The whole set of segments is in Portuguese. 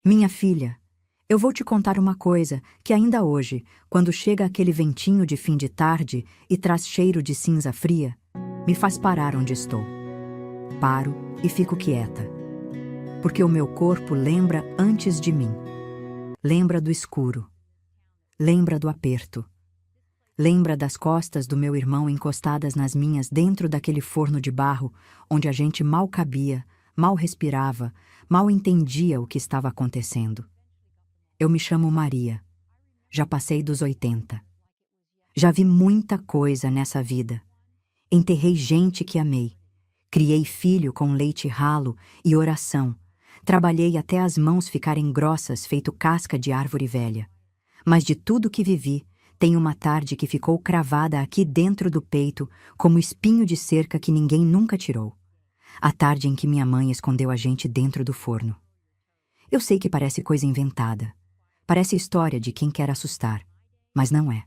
Minha filha, eu vou te contar uma coisa que ainda hoje, quando chega aquele ventinho de fim de tarde e traz cheiro de cinza fria, me faz parar onde estou. Paro e fico quieta, porque o meu corpo lembra antes de mim. Lembra do escuro. Lembra do aperto. Lembra das costas do meu irmão encostadas nas minhas dentro daquele forno de barro onde a gente mal cabia, mal respirava, mal entendia o que estava acontecendo. Eu me chamo Maria. Já passei dos 80. Já vi muita coisa nessa vida. Enterrei gente que amei. Criei filho com leite ralo e oração. Trabalhei até as mãos ficarem grossas, feito casca de árvore velha. Mas de tudo que vivi, tem uma tarde que ficou cravada aqui dentro do peito como espinho de cerca que ninguém nunca tirou. A tarde em que minha mãe escondeu a gente dentro do forno. Eu sei que parece coisa inventada. Parece história de quem quer assustar. Mas não é.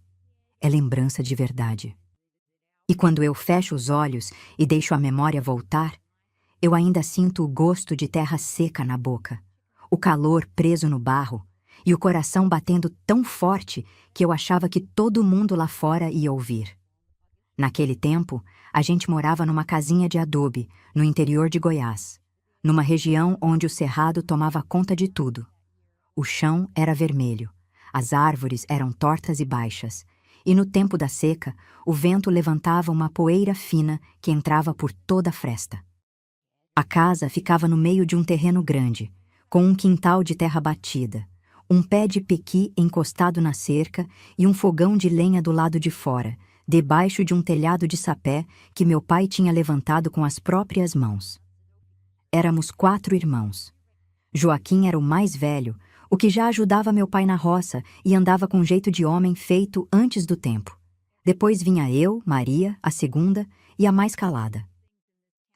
É lembrança de verdade. E quando eu fecho os olhos e deixo a memória voltar, eu ainda sinto o gosto de terra seca na boca, o calor preso no barro e o coração batendo tão forte que eu achava que todo mundo lá fora ia ouvir. Naquele tempo, a gente morava numa casinha de adobe, no interior de Goiás, numa região onde o cerrado tomava conta de tudo. O chão era vermelho, as árvores eram tortas e baixas, e no tempo da seca, o vento levantava uma poeira fina que entrava por toda a fresta. A casa ficava no meio de um terreno grande, com um quintal de terra batida, um pé de pequi encostado na cerca e um fogão de lenha do lado de fora, debaixo de um telhado de sapé que meu pai tinha levantado com as próprias mãos. Éramos 4 irmãos. Joaquim era o mais velho, o que já ajudava meu pai na roça e andava com jeito de homem feito antes do tempo. Depois vinha eu, Maria, a segunda, e a mais calada.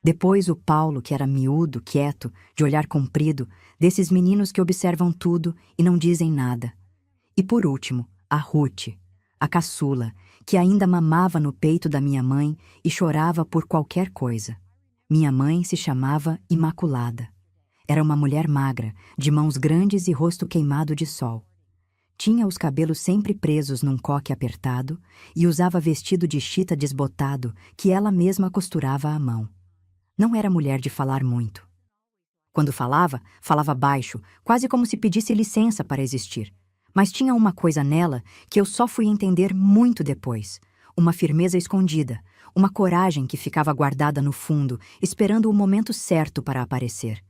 Depois o Paulo, que era miúdo, quieto, de olhar comprido, desses meninos que observam tudo e não dizem nada. E por último, a Ruth, a caçula, que ainda mamava no peito da minha mãe e chorava por qualquer coisa. Minha mãe se chamava Imaculada. Era uma mulher magra, de mãos grandes e rosto queimado de sol. Tinha os cabelos sempre presos num coque apertado e usava vestido de chita desbotado que ela mesma costurava à mão. Não era mulher de falar muito. Quando falava, falava baixo, quase como se pedisse licença para existir. Mas tinha uma coisa nela que eu só fui entender muito depois. Uma firmeza escondida, uma coragem que ficava guardada no fundo, esperando o momento certo para aparecer.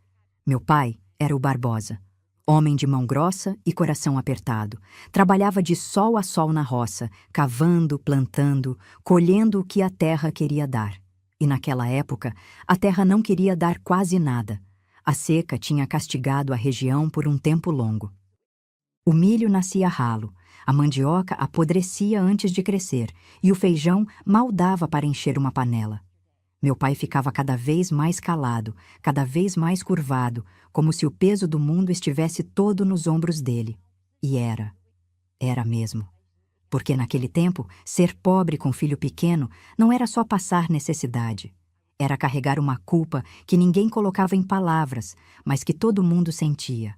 Meu pai era o Barbosa. Homem de mão grossa e coração apertado. Trabalhava de sol a sol na roça, cavando, plantando, colhendo o que a terra queria dar. E naquela época, a terra não queria dar quase nada. A seca tinha castigado a região por um tempo longo. O milho nascia ralo, a mandioca apodrecia antes de crescer e o feijão mal dava para encher uma panela. Meu pai ficava cada vez mais calado, cada vez mais curvado, como se o peso do mundo estivesse todo nos ombros dele. E era mesmo. Porque naquele tempo, ser pobre com filho pequeno não era só passar necessidade. Era carregar uma culpa que ninguém colocava em palavras, mas que todo mundo sentia.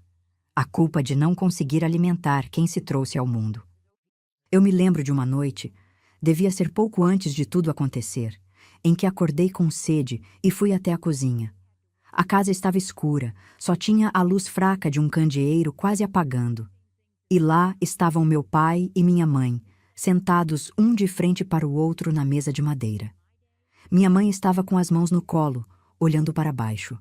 A culpa de não conseguir alimentar quem se trouxe ao mundo. Eu me lembro de uma noite, devia ser pouco antes de tudo acontecer, em que acordei com sede e fui até a cozinha. A casa estava escura, só tinha a luz fraca de um candeeiro quase apagando. E lá estavam meu pai e minha mãe, sentados um de frente para o outro na mesa de madeira. Minha mãe estava com as mãos no colo, olhando para baixo.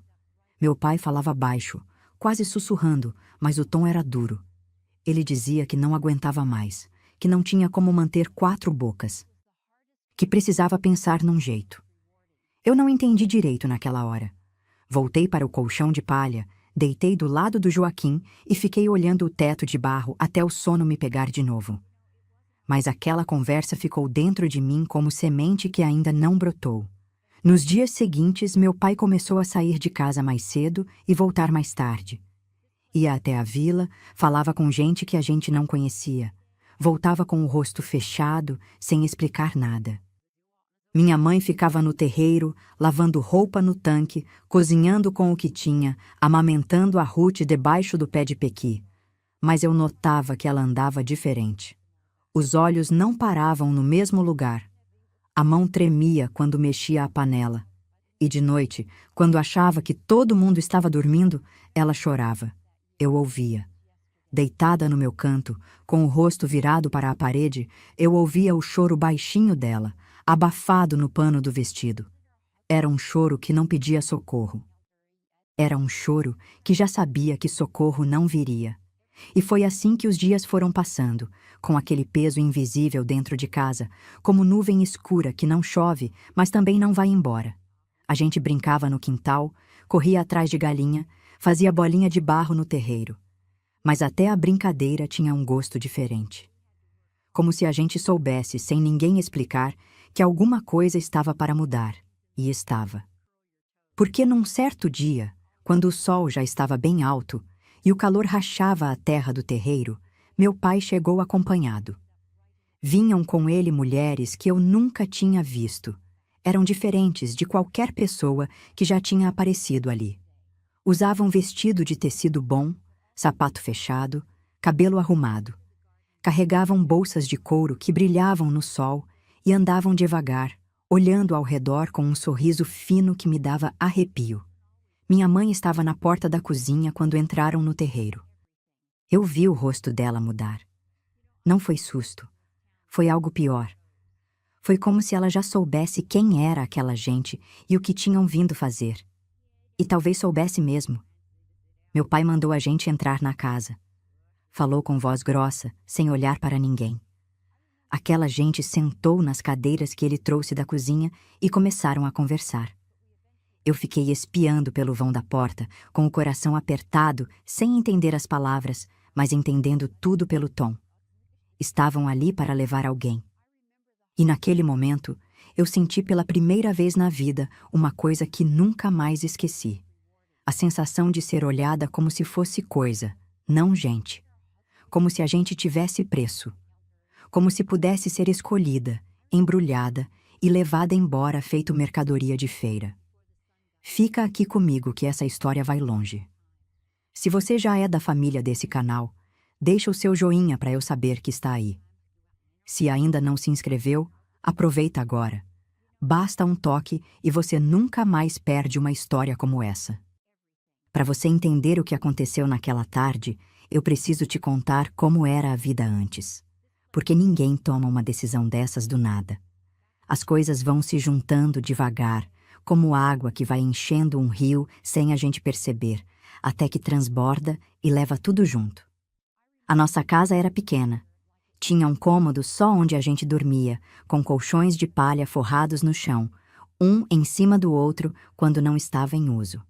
Meu pai falava baixo, quase sussurrando, mas o tom era duro. Ele dizia que não aguentava mais, que não tinha como manter 4 bocas, que precisava pensar num jeito. Eu não entendi direito naquela hora. Voltei para o colchão de palha, deitei do lado do Joaquim e fiquei olhando o teto de barro até o sono me pegar de novo. Mas aquela conversa ficou dentro de mim como semente que ainda não brotou. Nos dias seguintes, meu pai começou a sair de casa mais cedo e voltar mais tarde. Ia até a vila, falava com gente que a gente não conhecia. Voltava com o rosto fechado, sem explicar nada. Minha mãe ficava no terreiro, lavando roupa no tanque, cozinhando com o que tinha, amamentando a Ruth debaixo do pé de pequi. Mas eu notava que ela andava diferente. Os olhos não paravam no mesmo lugar. A mão tremia quando mexia a panela. E de noite, quando achava que todo mundo estava dormindo, ela chorava. Eu ouvia. Deitada no meu canto, com o rosto virado para a parede, eu ouvia o choro baixinho dela, abafado no pano do vestido. Era um choro que não pedia socorro. Era um choro que já sabia que socorro não viria. E foi assim que os dias foram passando, com aquele peso invisível dentro de casa, como nuvem escura que não chove, mas também não vai embora. A gente brincava no quintal, corria atrás de galinha, fazia bolinha de barro no terreiro. Mas até a brincadeira tinha um gosto diferente. Como se a gente soubesse, sem ninguém explicar, que alguma coisa estava para mudar. E estava. Porque num certo dia, quando o sol já estava bem alto e o calor rachava a terra do terreiro, meu pai chegou acompanhado. Vinham com ele mulheres que eu nunca tinha visto. Eram diferentes de qualquer pessoa que já tinha aparecido ali. Usavam vestido de tecido bom, sapato fechado, cabelo arrumado. Carregavam bolsas de couro que brilhavam no sol e andavam devagar, olhando ao redor com um sorriso fino que me dava arrepio. Minha mãe estava na porta da cozinha quando entraram no terreiro. Eu vi o rosto dela mudar. Não foi susto. Foi algo pior. Foi como se ela já soubesse quem era aquela gente e o que tinham vindo fazer. E talvez soubesse mesmo. Meu pai mandou a gente entrar na casa. Falou com voz grossa, sem olhar para ninguém. Aquela gente sentou nas cadeiras que ele trouxe da cozinha e começaram a conversar. Eu fiquei espiando pelo vão da porta, com o coração apertado, sem entender as palavras, mas entendendo tudo pelo tom. Estavam ali para levar alguém. E naquele momento, eu senti pela primeira vez na vida uma coisa que nunca mais esqueci. A sensação de ser olhada como se fosse coisa, não gente. Como se a gente tivesse preço. Como se pudesse ser escolhida, embrulhada e levada embora feito mercadoria de feira. Fica aqui comigo que essa história vai longe. Se você já é da família desse canal, deixa o seu joinha para eu saber que está aí. Se ainda não se inscreveu, aproveita agora. Basta um toque e você nunca mais perde uma história como essa. Para você entender o que aconteceu naquela tarde, eu preciso te contar como era a vida antes. Porque ninguém toma uma decisão dessas do nada. As coisas vão se juntando devagar, como água que vai enchendo um rio sem a gente perceber, até que transborda e leva tudo junto. A nossa casa era pequena. Tinha um cômodo só onde a gente dormia, com colchões de palha forrados no chão, um em cima do outro quando não estava em uso.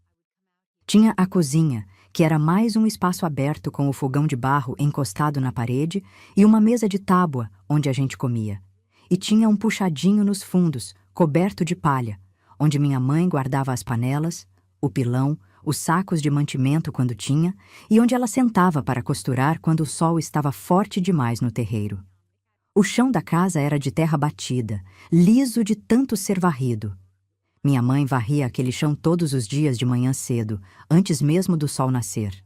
Tinha a cozinha, que era mais um espaço aberto com o fogão de barro encostado na parede e uma mesa de tábua onde a gente comia. E tinha um puxadinho nos fundos, coberto de palha, onde minha mãe guardava as panelas, o pilão, os sacos de mantimento quando tinha, e onde ela sentava para costurar quando o sol estava forte demais no terreiro. O chão da casa era de terra batida, liso de tanto ser varrido. Minha mãe varria aquele chão todos os dias de manhã cedo, antes mesmo do sol nascer.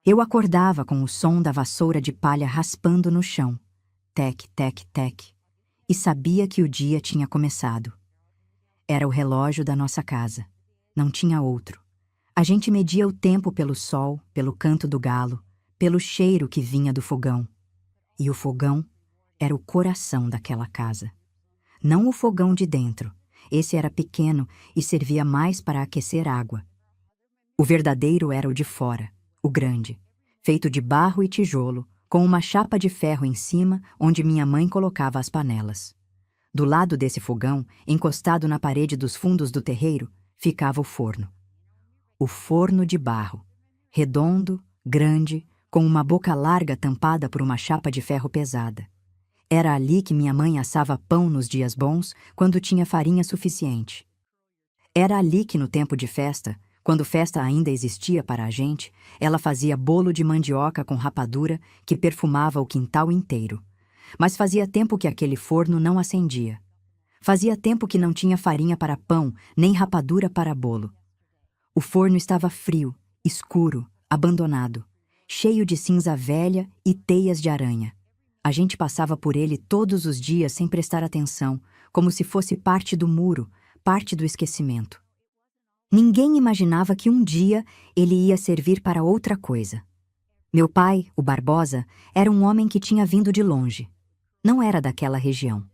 Eu acordava com o som da vassoura de palha raspando no chão, tec, tec, tec, e sabia que o dia tinha começado. Era o relógio da nossa casa. Não tinha outro. A gente media o tempo pelo sol, pelo canto do galo, pelo cheiro que vinha do fogão. E o fogão era o coração daquela casa. Não o fogão de dentro. Esse era pequeno e servia mais para aquecer água. O verdadeiro era o de fora, o grande, feito de barro e tijolo, com uma chapa de ferro em cima onde minha mãe colocava as panelas. Do lado desse fogão, encostado na parede dos fundos do terreiro, ficava o forno. O forno de barro, redondo, grande, com uma boca larga tampada por uma chapa de ferro pesada. Era ali que minha mãe assava pão nos dias bons, quando tinha farinha suficiente. Era ali que no tempo de festa, quando festa ainda existia para a gente, ela fazia bolo de mandioca com rapadura que perfumava o quintal inteiro. Mas fazia tempo que aquele forno não acendia. Fazia tempo que não tinha farinha para pão, nem rapadura para bolo. O forno estava frio, escuro, abandonado, cheio de cinza velha e teias de aranha. A gente passava por ele todos os dias sem prestar atenção, como se fosse parte do muro, parte do esquecimento. Ninguém imaginava que um dia ele ia servir para outra coisa. Meu pai, o Barbosa, era um homem que tinha vindo de longe. Não era daquela região.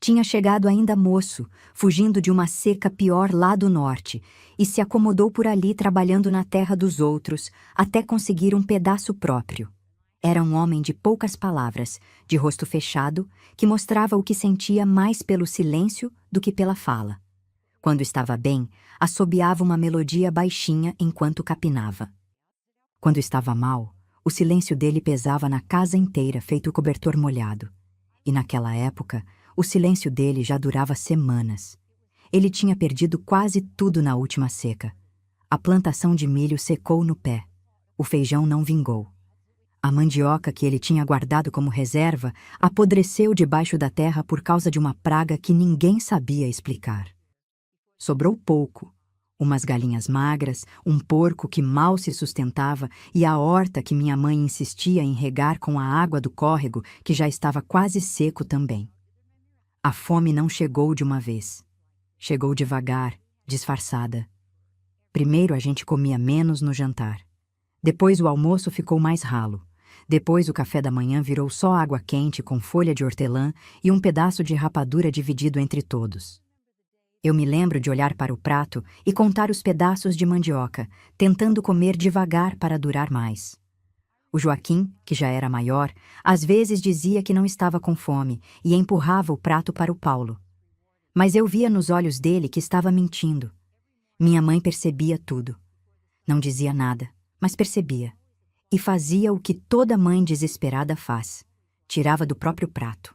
Tinha chegado ainda moço, fugindo de uma seca pior lá do norte, e se acomodou por ali trabalhando na terra dos outros, até conseguir um pedaço próprio. Era um homem de poucas palavras, de rosto fechado, que mostrava o que sentia mais pelo silêncio do que pela fala. Quando estava bem, assobiava uma melodia baixinha enquanto capinava. Quando estava mal, o silêncio dele pesava na casa inteira, feito cobertor molhado. E naquela época, o silêncio dele já durava semanas. Ele tinha perdido quase tudo na última seca. A plantação de milho secou no pé. O feijão não vingou. A mandioca que ele tinha guardado como reserva apodreceu debaixo da terra por causa de uma praga que ninguém sabia explicar. Sobrou pouco. Umas galinhas magras, um porco que mal se sustentava e a horta que minha mãe insistia em regar com a água do córrego, que já estava quase seco também. A fome não chegou de uma vez. Chegou devagar, disfarçada. Primeiro a gente comia menos no jantar. Depois o almoço ficou mais ralo. Depois o café da manhã virou só água quente com folha de hortelã e um pedaço de rapadura dividido entre todos. Eu me lembro de olhar para o prato e contar os pedaços de mandioca, tentando comer devagar para durar mais. O Joaquim, que já era maior, às vezes dizia que não estava com fome e empurrava o prato para o Paulo. Mas eu via nos olhos dele que estava mentindo. Minha mãe percebia tudo. Não dizia nada, mas percebia. E fazia o que toda mãe desesperada faz: tirava do próprio prato.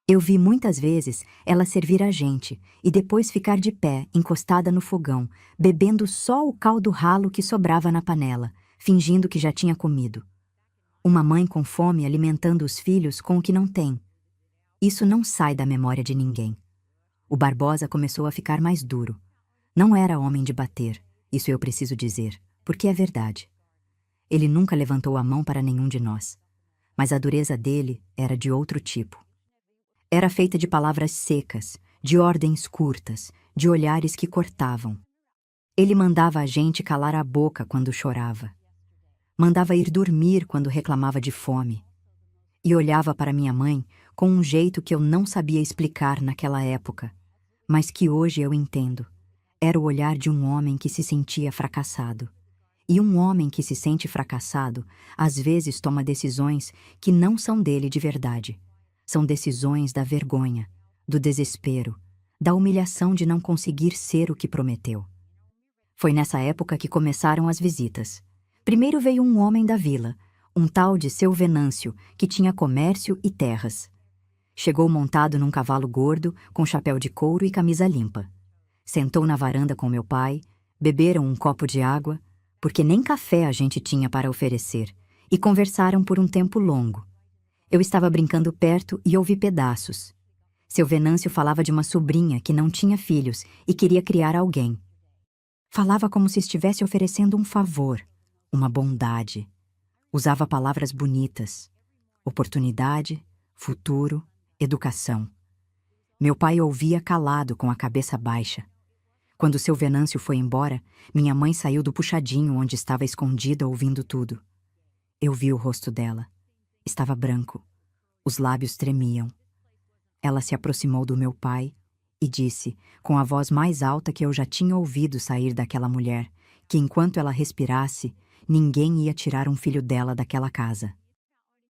Eu vi muitas vezes ela servir a gente e depois ficar de pé, encostada no fogão, bebendo só o caldo ralo que sobrava na panela, fingindo que já tinha comido. Uma mãe com fome alimentando os filhos com o que não tem. Isso não sai da memória de ninguém. O Barbosa começou a ficar mais duro. Não era homem de bater, isso eu preciso dizer, porque é verdade. Ele nunca levantou a mão para nenhum de nós. Mas a dureza dele era de outro tipo. Era feita de palavras secas, de ordens curtas, de olhares que cortavam. Ele mandava a gente calar a boca quando chorava. Mandava ir dormir quando reclamava de fome. E olhava para minha mãe com um jeito que eu não sabia explicar naquela época, mas que hoje eu entendo. Era o olhar de um homem que se sentia fracassado. E um homem que se sente fracassado, às vezes toma decisões que não são dele de verdade. São decisões da vergonha, do desespero, da humilhação de não conseguir ser o que prometeu. Foi nessa época que começaram as visitas. Primeiro veio um homem da vila, um tal de seu Venâncio, que tinha comércio e terras. Chegou montado num cavalo gordo, com chapéu de couro e camisa limpa. Sentou na varanda com meu pai, beberam um copo de água, porque nem café a gente tinha para oferecer, e conversaram por um tempo longo. Eu estava brincando perto e ouvi pedaços. Seu Venâncio falava de uma sobrinha que não tinha filhos e queria criar alguém. Falava como se estivesse oferecendo um favor, uma bondade. Usava palavras bonitas: oportunidade, futuro, educação. Meu pai ouvia calado, com a cabeça baixa. Quando seu Venâncio foi embora, minha mãe saiu do puxadinho onde estava escondida ouvindo tudo. Eu vi o rosto dela. Estava branco. Os lábios tremiam. Ela se aproximou do meu pai e disse, com a voz mais alta que eu já tinha ouvido sair daquela mulher, que enquanto ela respirasse, ninguém ia tirar um filho dela daquela casa.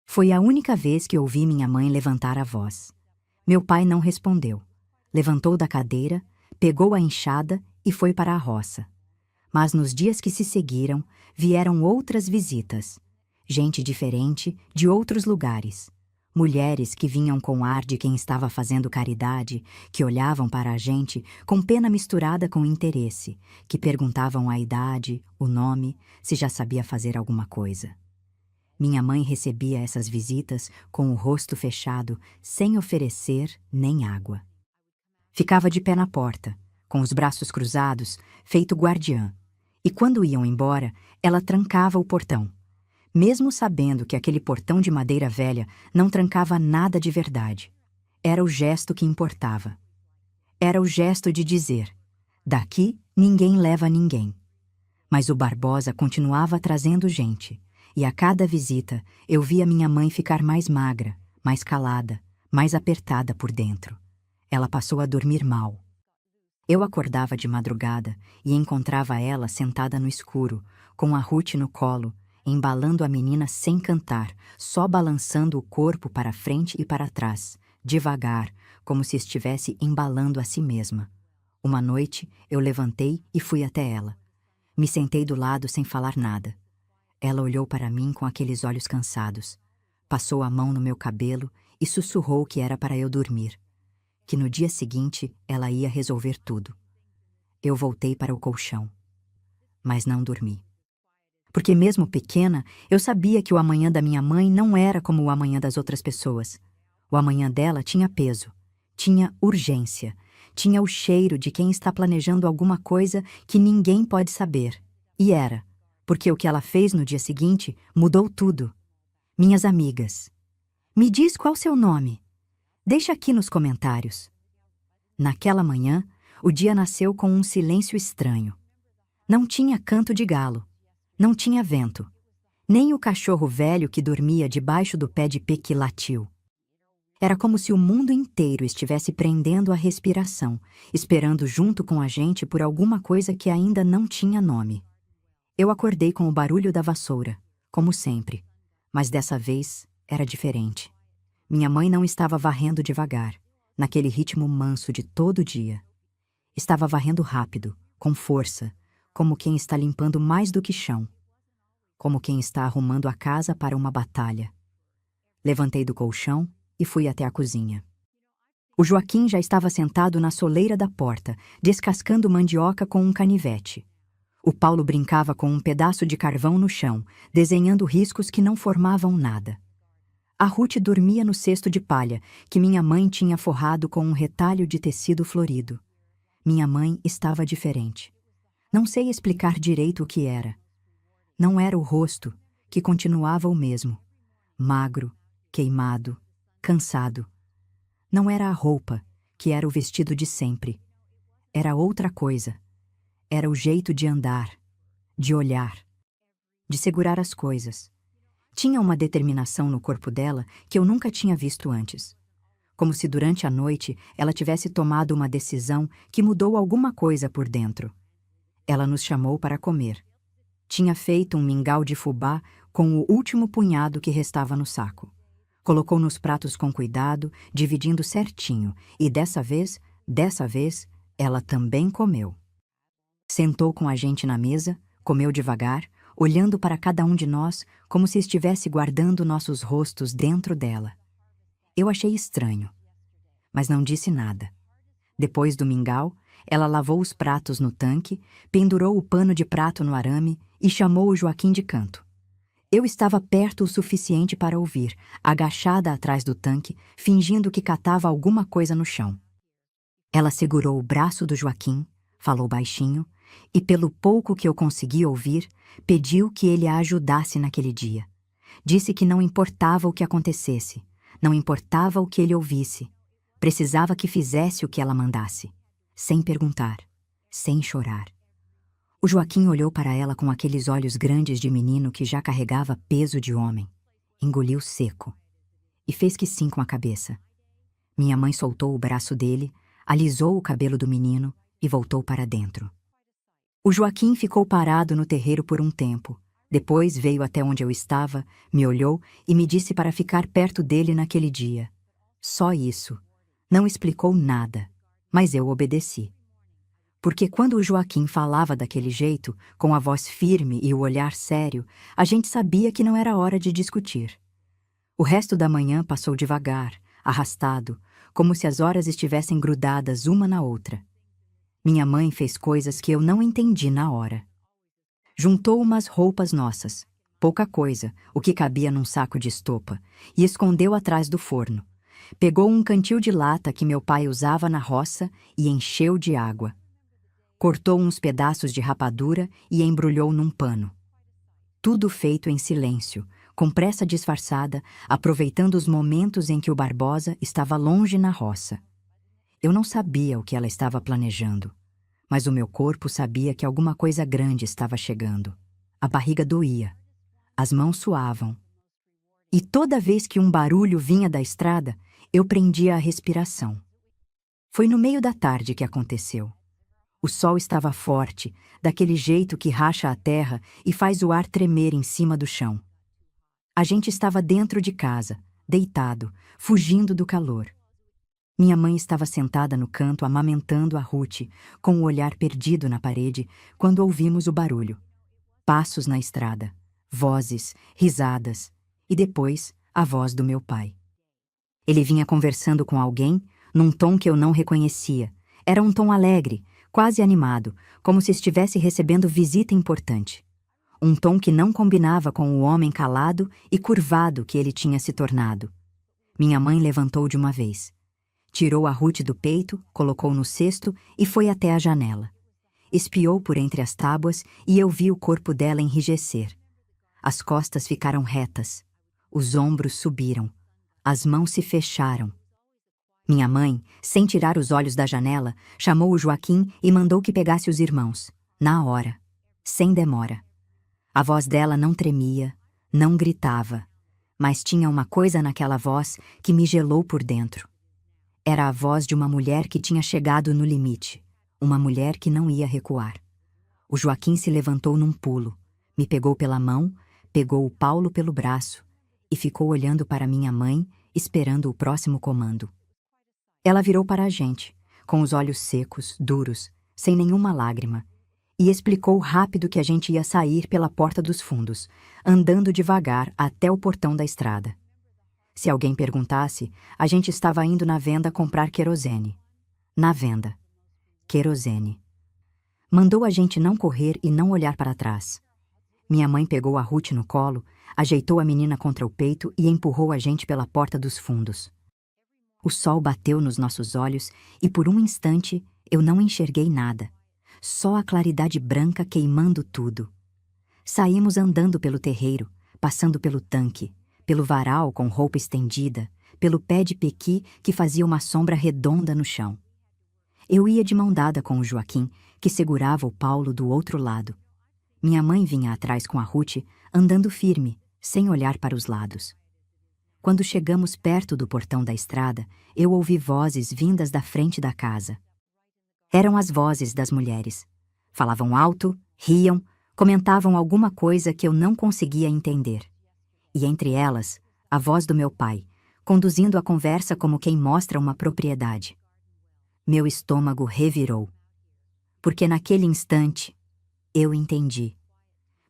Foi a única vez que ouvi minha mãe levantar a voz. Meu pai não respondeu. Levantou da cadeira, pegou a enxada e foi para a roça. Mas nos dias que se seguiram, vieram outras visitas. Gente diferente, de outros lugares. Mulheres que vinham com ar de quem estava fazendo caridade, que olhavam para a gente com pena misturada com interesse, que perguntavam a idade, o nome, se já sabia fazer alguma coisa. Minha mãe recebia essas visitas com o rosto fechado, sem oferecer nem água. Ficava de pé na porta, com os braços cruzados, feito guardiã, e quando iam embora, ela trancava o portão, mesmo sabendo que aquele portão de madeira velha não trancava nada de verdade. Era o gesto que importava. Era o gesto de dizer: daqui ninguém leva ninguém. Mas o Barbosa continuava trazendo gente, e a cada visita eu via minha mãe ficar mais magra, mais calada, mais apertada por dentro. Ela passou a dormir mal. Eu acordava de madrugada e encontrava ela sentada no escuro, com a Ruth no colo, embalando a menina sem cantar, só balançando o corpo para frente e para trás, devagar, como se estivesse embalando a si mesma. Uma noite, eu levantei e fui até ela. Me sentei do lado sem falar nada. Ela olhou para mim com aqueles olhos cansados, passou a mão no meu cabelo e sussurrou que era para eu dormir, que no dia seguinte ela ia resolver tudo. Eu voltei para o colchão, mas não dormi. Porque mesmo pequena, eu sabia que o amanhã da minha mãe não era como o amanhã das outras pessoas. O amanhã dela tinha peso, tinha urgência, tinha o cheiro de quem está planejando alguma coisa que ninguém pode saber. E era, porque o que ela fez no dia seguinte mudou tudo. Minhas amigas, me diz qual seu nome. Deixa aqui nos comentários. Naquela manhã, o dia nasceu com um silêncio estranho. Não tinha canto de galo, não tinha vento, nem o cachorro velho que dormia debaixo do pé de pequi latiu. Era como se o mundo inteiro estivesse prendendo a respiração, esperando junto com a gente por alguma coisa que ainda não tinha nome. Eu acordei com o barulho da vassoura, como sempre, mas dessa vez era diferente. Minha mãe não estava varrendo devagar, naquele ritmo manso de todo dia. Estava varrendo rápido, com força, como quem está limpando mais do que chão, como quem está arrumando a casa para uma batalha. Levantei do colchão e fui até a cozinha. O Joaquim já estava sentado na soleira da porta, descascando mandioca com um canivete. O Paulo brincava com um pedaço de carvão no chão, desenhando riscos que não formavam nada. A Ruth dormia no cesto de palha, que minha mãe tinha forrado com um retalho de tecido florido. Minha mãe estava diferente. Não sei explicar direito o que era. Não era o rosto, que continuava o mesmo, magro, queimado, cansado. Não era a roupa, que era o vestido de sempre. Era outra coisa. Era o jeito de andar, de olhar, de segurar as coisas. Tinha uma determinação no corpo dela que eu nunca tinha visto antes. Como se durante a noite ela tivesse tomado uma decisão que mudou alguma coisa por dentro. Ela nos chamou para comer. Tinha feito um mingau de fubá com o último punhado que restava no saco. Colocou nos pratos com cuidado, dividindo certinho, e dessa vez, ela também comeu. Sentou com a gente na mesa, comeu devagar, olhando para cada um de nós como se estivesse guardando nossos rostos dentro dela. Eu achei estranho, mas não disse nada. Depois do mingau, ela lavou os pratos no tanque, pendurou o pano de prato no arame e chamou o Joaquim de canto. Eu estava perto o suficiente para ouvir, agachada atrás do tanque, fingindo que catava alguma coisa no chão. Ela segurou o braço do Joaquim, falou baixinho, e pelo pouco que eu consegui ouvir, pediu que ele a ajudasse naquele dia. Disse que não importava o que acontecesse, não importava o que ele ouvisse. Precisava que fizesse o que ela mandasse, sem perguntar, sem chorar. O Joaquim olhou para ela com aqueles olhos grandes de menino que já carregava peso de homem. Engoliu seco e fez que sim com a cabeça. Minha mãe soltou o braço dele, alisou o cabelo do menino e voltou para dentro. O Joaquim ficou parado no terreiro por um tempo. Depois veio até onde eu estava, me olhou e me disse para ficar perto dele naquele dia. Só isso. Não explicou nada, mas eu obedeci. Porque quando o Joaquim falava daquele jeito, com a voz firme e o olhar sério, a gente sabia que não era hora de discutir. O resto da manhã passou devagar, arrastado, como se as horas estivessem grudadas uma na outra. Minha mãe fez coisas que eu não entendi na hora. Juntou umas roupas nossas, pouca coisa, o que cabia num saco de estopa, e escondeu atrás do forno. Pegou um cantil de lata que meu pai usava na roça e encheu de água. Cortou uns pedaços de rapadura e embrulhou num pano. Tudo feito em silêncio, com pressa disfarçada, aproveitando os momentos em que o Barbosa estava longe na roça. Eu não sabia o que ela estava planejando, mas o meu corpo sabia que alguma coisa grande estava chegando. A barriga doía, as mãos suavam. E toda vez que um barulho vinha da estrada, eu prendia a respiração. Foi no meio da tarde que aconteceu. O sol estava forte, daquele jeito que racha a terra e faz o ar tremer em cima do chão. A gente estava dentro de casa, deitado, fugindo do calor. Minha mãe estava sentada no canto amamentando a Ruth, com o olhar perdido na parede, quando ouvimos o barulho. Passos na estrada, vozes, risadas, e depois a voz do meu pai. Ele vinha conversando com alguém, num tom que eu não reconhecia. Era um tom alegre, quase animado, como se estivesse recebendo visita importante. Um tom que não combinava com o homem calado e curvado que ele tinha se tornado. Minha mãe levantou de uma vez. Tirou a Ruth do peito, colocou no cesto e foi até a janela. Espiou por entre as tábuas e eu vi o corpo dela enrijecer. As costas ficaram retas. Os ombros subiram. As mãos se fecharam. Minha mãe, sem tirar os olhos da janela, chamou o Joaquim e mandou que pegasse os irmãos, na hora, sem demora. A voz dela não tremia, não gritava, mas tinha uma coisa naquela voz que me gelou por dentro. Era a voz de uma mulher que tinha chegado no limite, uma mulher que não ia recuar. O Joaquim se levantou num pulo, me pegou pela mão, pegou o Paulo pelo braço e ficou olhando para minha mãe, esperando o próximo comando. Ela virou para a gente, com os olhos secos, duros, sem nenhuma lágrima, e explicou rápido que a gente ia sair pela porta dos fundos, andando devagar até o portão da estrada. Se alguém perguntasse, a gente estava indo na venda comprar querosene. Na venda. Querosene. Mandou a gente não correr e não olhar para trás. Minha mãe pegou a Ruth no colo, ajeitou a menina contra o peito e empurrou a gente pela porta dos fundos. O sol bateu nos nossos olhos e por um instante eu não enxerguei nada, só a claridade branca queimando tudo. Saímos andando pelo terreiro, passando pelo tanque, pelo varal com roupa estendida, pelo pé de pequi que fazia uma sombra redonda no chão. Eu ia de mão dada com o Joaquim, que segurava o Paulo do outro lado. Minha mãe vinha atrás com a Ruth, andando firme, sem olhar para os lados. Quando chegamos perto do portão da estrada, eu ouvi vozes vindas da frente da casa. Eram as vozes das mulheres. Falavam alto, riam, comentavam alguma coisa que eu não conseguia entender. E entre elas, a voz do meu pai, conduzindo a conversa como quem mostra uma propriedade. Meu estômago revirou. Porque naquele instante, eu entendi.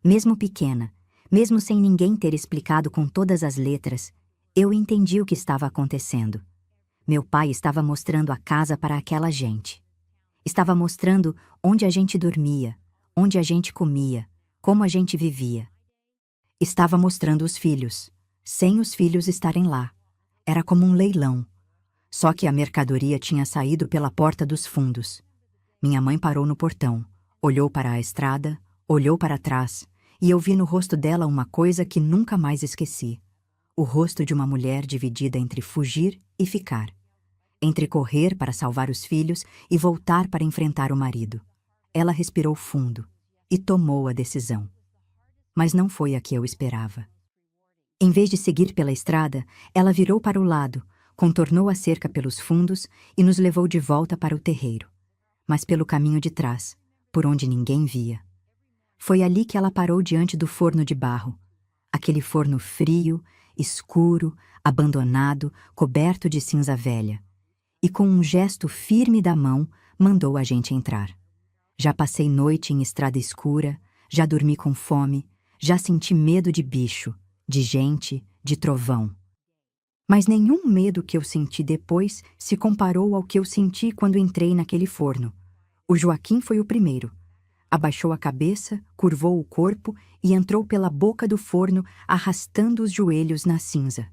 Mesmo pequena, mesmo sem ninguém ter explicado com todas as letras, eu entendi o que estava acontecendo. Meu pai estava mostrando a casa para aquela gente. Estava mostrando onde a gente dormia, onde a gente comia, como a gente vivia. Estava mostrando os filhos, sem os filhos estarem lá. Era como um leilão. Só que a mercadoria tinha saído pela porta dos fundos. Minha mãe parou no portão, olhou para a estrada, olhou para trás, e eu vi no rosto dela uma coisa que nunca mais esqueci. O rosto de uma mulher dividida entre fugir e ficar. Entre correr para salvar os filhos e voltar para enfrentar o marido. Ela respirou fundo e tomou a decisão. Mas não foi a que eu esperava. Em vez de seguir pela estrada, ela virou para o lado, contornou a cerca pelos fundos e nos levou de volta para o terreiro. Mas pelo caminho de trás, por onde ninguém via. Foi ali que ela parou diante do forno de barro. Aquele forno frio, escuro, abandonado, coberto de cinza velha. E com um gesto firme da mão, mandou a gente entrar. Já passei noite em estrada escura, já dormi com fome, já senti medo de bicho, de gente, de trovão. Mas nenhum medo que eu senti depois se comparou ao que eu senti quando entrei naquele forno. O Joaquim foi o primeiro. Abaixou a cabeça, curvou o corpo e entrou pela boca do forno, arrastando os joelhos na cinza.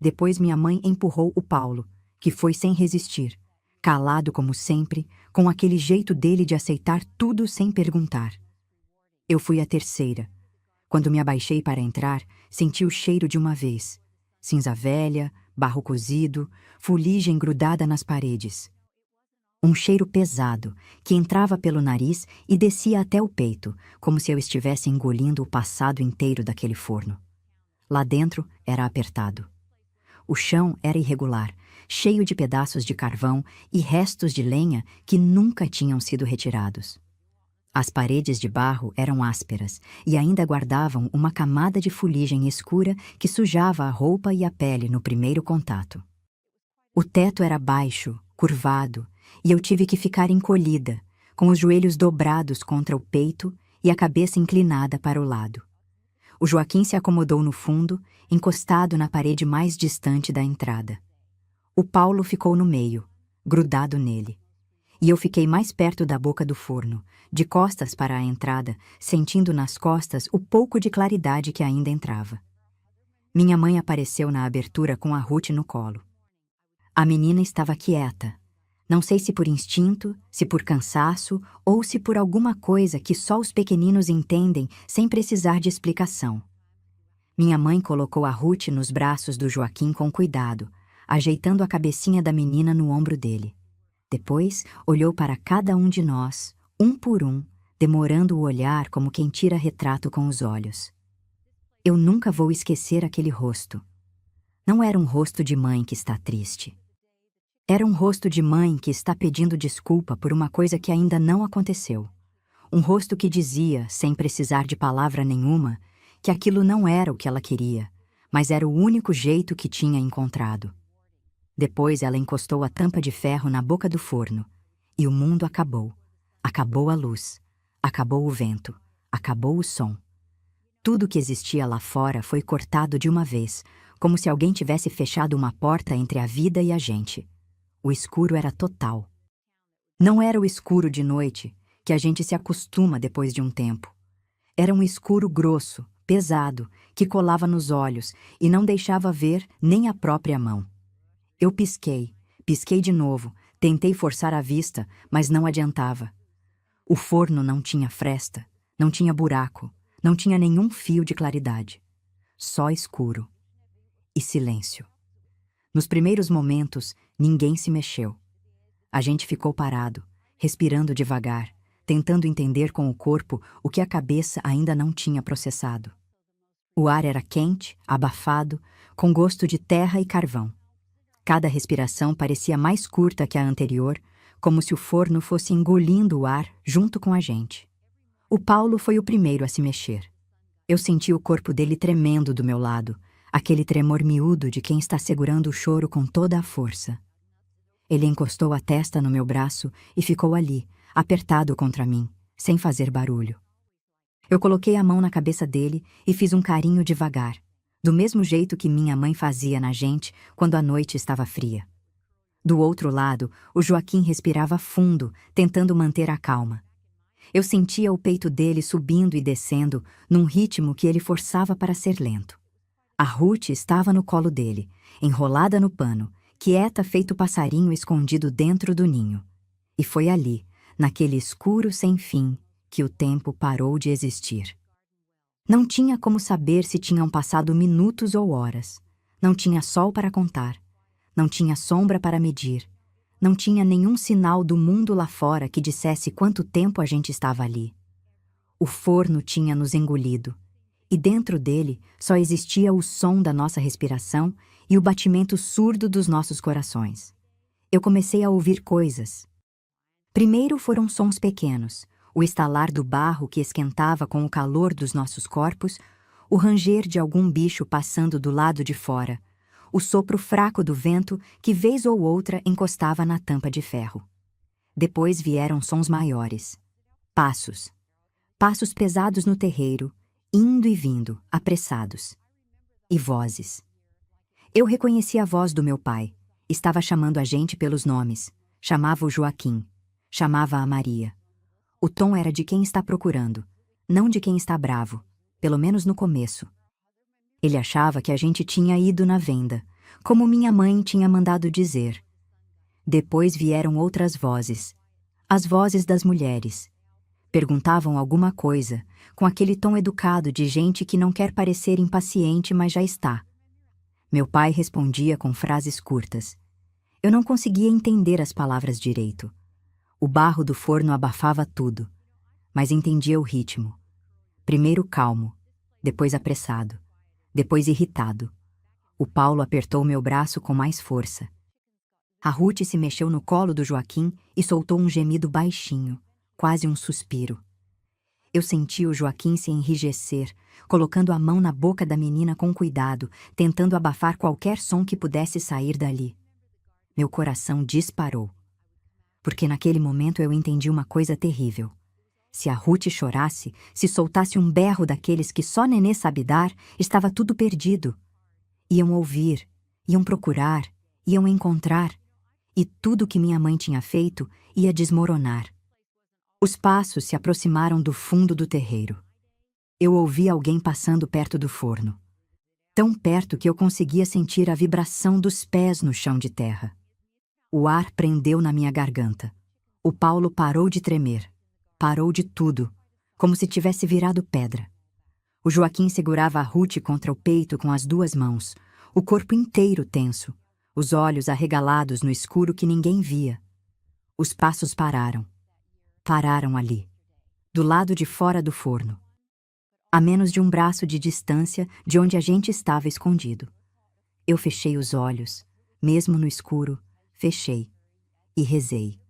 Depois minha mãe empurrou o Paulo, que foi sem resistir, calado como sempre, com aquele jeito dele de aceitar tudo sem perguntar. Eu fui a terceira. Quando me abaixei para entrar, senti o cheiro de uma vez. Cinza velha, barro cozido, fuligem grudada nas paredes. Um cheiro pesado, que entrava pelo nariz e descia até o peito, como se eu estivesse engolindo o passado inteiro daquele forno. Lá dentro era apertado. O chão era irregular, cheio de pedaços de carvão e restos de lenha que nunca tinham sido retirados. As paredes de barro eram ásperas e ainda guardavam uma camada de fuligem escura que sujava a roupa e a pele no primeiro contato. O teto era baixo, curvado, e eu tive que ficar encolhida, com os joelhos dobrados contra o peito e a cabeça inclinada para o lado. O Joaquim se acomodou no fundo, encostado na parede mais distante da entrada. O Paulo ficou no meio, grudado nele. E eu fiquei mais perto da boca do forno, de costas para a entrada, sentindo nas costas o pouco de claridade que ainda entrava. Minha mãe apareceu na abertura com a Ruth no colo. A menina estava quieta. Não sei se por instinto, se por cansaço ou se por alguma coisa que só os pequeninos entendem sem precisar de explicação. Minha mãe colocou a Ruth nos braços do Joaquim com cuidado, ajeitando a cabecinha da menina no ombro dele. Depois, olhou para cada um de nós, um por um, demorando o olhar como quem tira retrato com os olhos. Eu nunca vou esquecer aquele rosto. Não era um rosto de mãe que está triste. Era um rosto de mãe que está pedindo desculpa por uma coisa que ainda não aconteceu. Um rosto que dizia, sem precisar de palavra nenhuma, que aquilo não era o que ela queria, mas era o único jeito que tinha encontrado. Depois ela encostou a tampa de ferro na boca do forno, e o mundo acabou. Acabou a luz, acabou o vento, acabou o som. Tudo que existia lá fora foi cortado de uma vez, como se alguém tivesse fechado uma porta entre a vida e a gente. O escuro era total. Não era o escuro de noite, que a gente se acostuma depois de um tempo. Era um escuro grosso, pesado, que colava nos olhos e não deixava ver nem a própria mão. Eu pisquei de novo, tentei forçar a vista, mas não adiantava. O forno não tinha fresta, não tinha buraco, não tinha nenhum fio de claridade. Só escuro. E silêncio. Nos primeiros momentos, ninguém se mexeu. A gente ficou parado, respirando devagar, tentando entender com o corpo o que a cabeça ainda não tinha processado. O ar era quente, abafado, com gosto de terra e carvão. Cada respiração parecia mais curta que a anterior, como se o forno fosse engolindo o ar junto com a gente. O Paulo foi o primeiro a se mexer. Eu senti o corpo dele tremendo do meu lado, aquele tremor miúdo de quem está segurando o choro com toda a força. Ele encostou a testa no meu braço e ficou ali, apertado contra mim, sem fazer barulho. Eu coloquei a mão na cabeça dele e fiz um carinho devagar, do mesmo jeito que minha mãe fazia na gente quando a noite estava fria. Do outro lado, o Joaquim respirava fundo, tentando manter a calma. Eu sentia o peito dele subindo e descendo, num ritmo que ele forçava para ser lento. A Ruth estava no colo dele, enrolada no pano, quieta feito passarinho escondido dentro do ninho. E foi ali, naquele escuro sem fim, que o tempo parou de existir. Não tinha como saber se tinham passado minutos ou horas. Não tinha sol para contar. Não tinha sombra para medir. Não tinha nenhum sinal do mundo lá fora que dissesse quanto tempo a gente estava ali. O forno tinha nos engolido. E dentro dele só existia o som da nossa respiração e o batimento surdo dos nossos corações. Eu comecei a ouvir coisas. Primeiro foram sons pequenos, o estalar do barro que esquentava com o calor dos nossos corpos, o ranger de algum bicho passando do lado de fora, o sopro fraco do vento que vez ou outra encostava na tampa de ferro. Depois vieram sons maiores. Passos. Passos pesados no terreiro, indo e vindo, apressados. E vozes. Eu reconheci a voz do meu pai. Estava chamando a gente pelos nomes. Chamava o Joaquim. Chamava a Maria. O tom era de quem está procurando, não de quem está bravo, pelo menos no começo. Ele achava que a gente tinha ido na venda, como minha mãe tinha mandado dizer. Depois vieram outras vozes, as vozes das mulheres. Perguntavam alguma coisa, com aquele tom educado de gente que não quer parecer impaciente, mas já está. Meu pai respondia com frases curtas. Eu não conseguia entender as palavras direito. O barro do forno abafava tudo, mas entendia o ritmo. Primeiro calmo, depois apressado, depois irritado. O Paulo apertou meu braço com mais força. A Ruth se mexeu no colo do Joaquim e soltou um gemido baixinho, quase um suspiro. Eu senti o Joaquim se enrijecer, colocando a mão na boca da menina com cuidado, tentando abafar qualquer som que pudesse sair dali. Meu coração disparou. Porque naquele momento eu entendi uma coisa terrível. Se a Ruth chorasse, se soltasse um berro daqueles que só Nenê sabe dar, estava tudo perdido. Iam ouvir, iam procurar, iam encontrar, e tudo que minha mãe tinha feito ia desmoronar. Os passos se aproximaram do fundo do terreiro. Eu ouvi alguém passando perto do forno. Tão perto que eu conseguia sentir a vibração dos pés no chão de terra. O ar prendeu na minha garganta. O Paulo parou de tremer. Parou de tudo, como se tivesse virado pedra. O Joaquim segurava a Ruth contra o peito com as duas mãos, o corpo inteiro tenso, os olhos arregalados no escuro que ninguém via. Os passos pararam. Pararam ali, do lado de fora do forno. A menos de um braço de distância de onde a gente estava escondido. Eu fechei os olhos, mesmo no escuro, fechei. E rezei.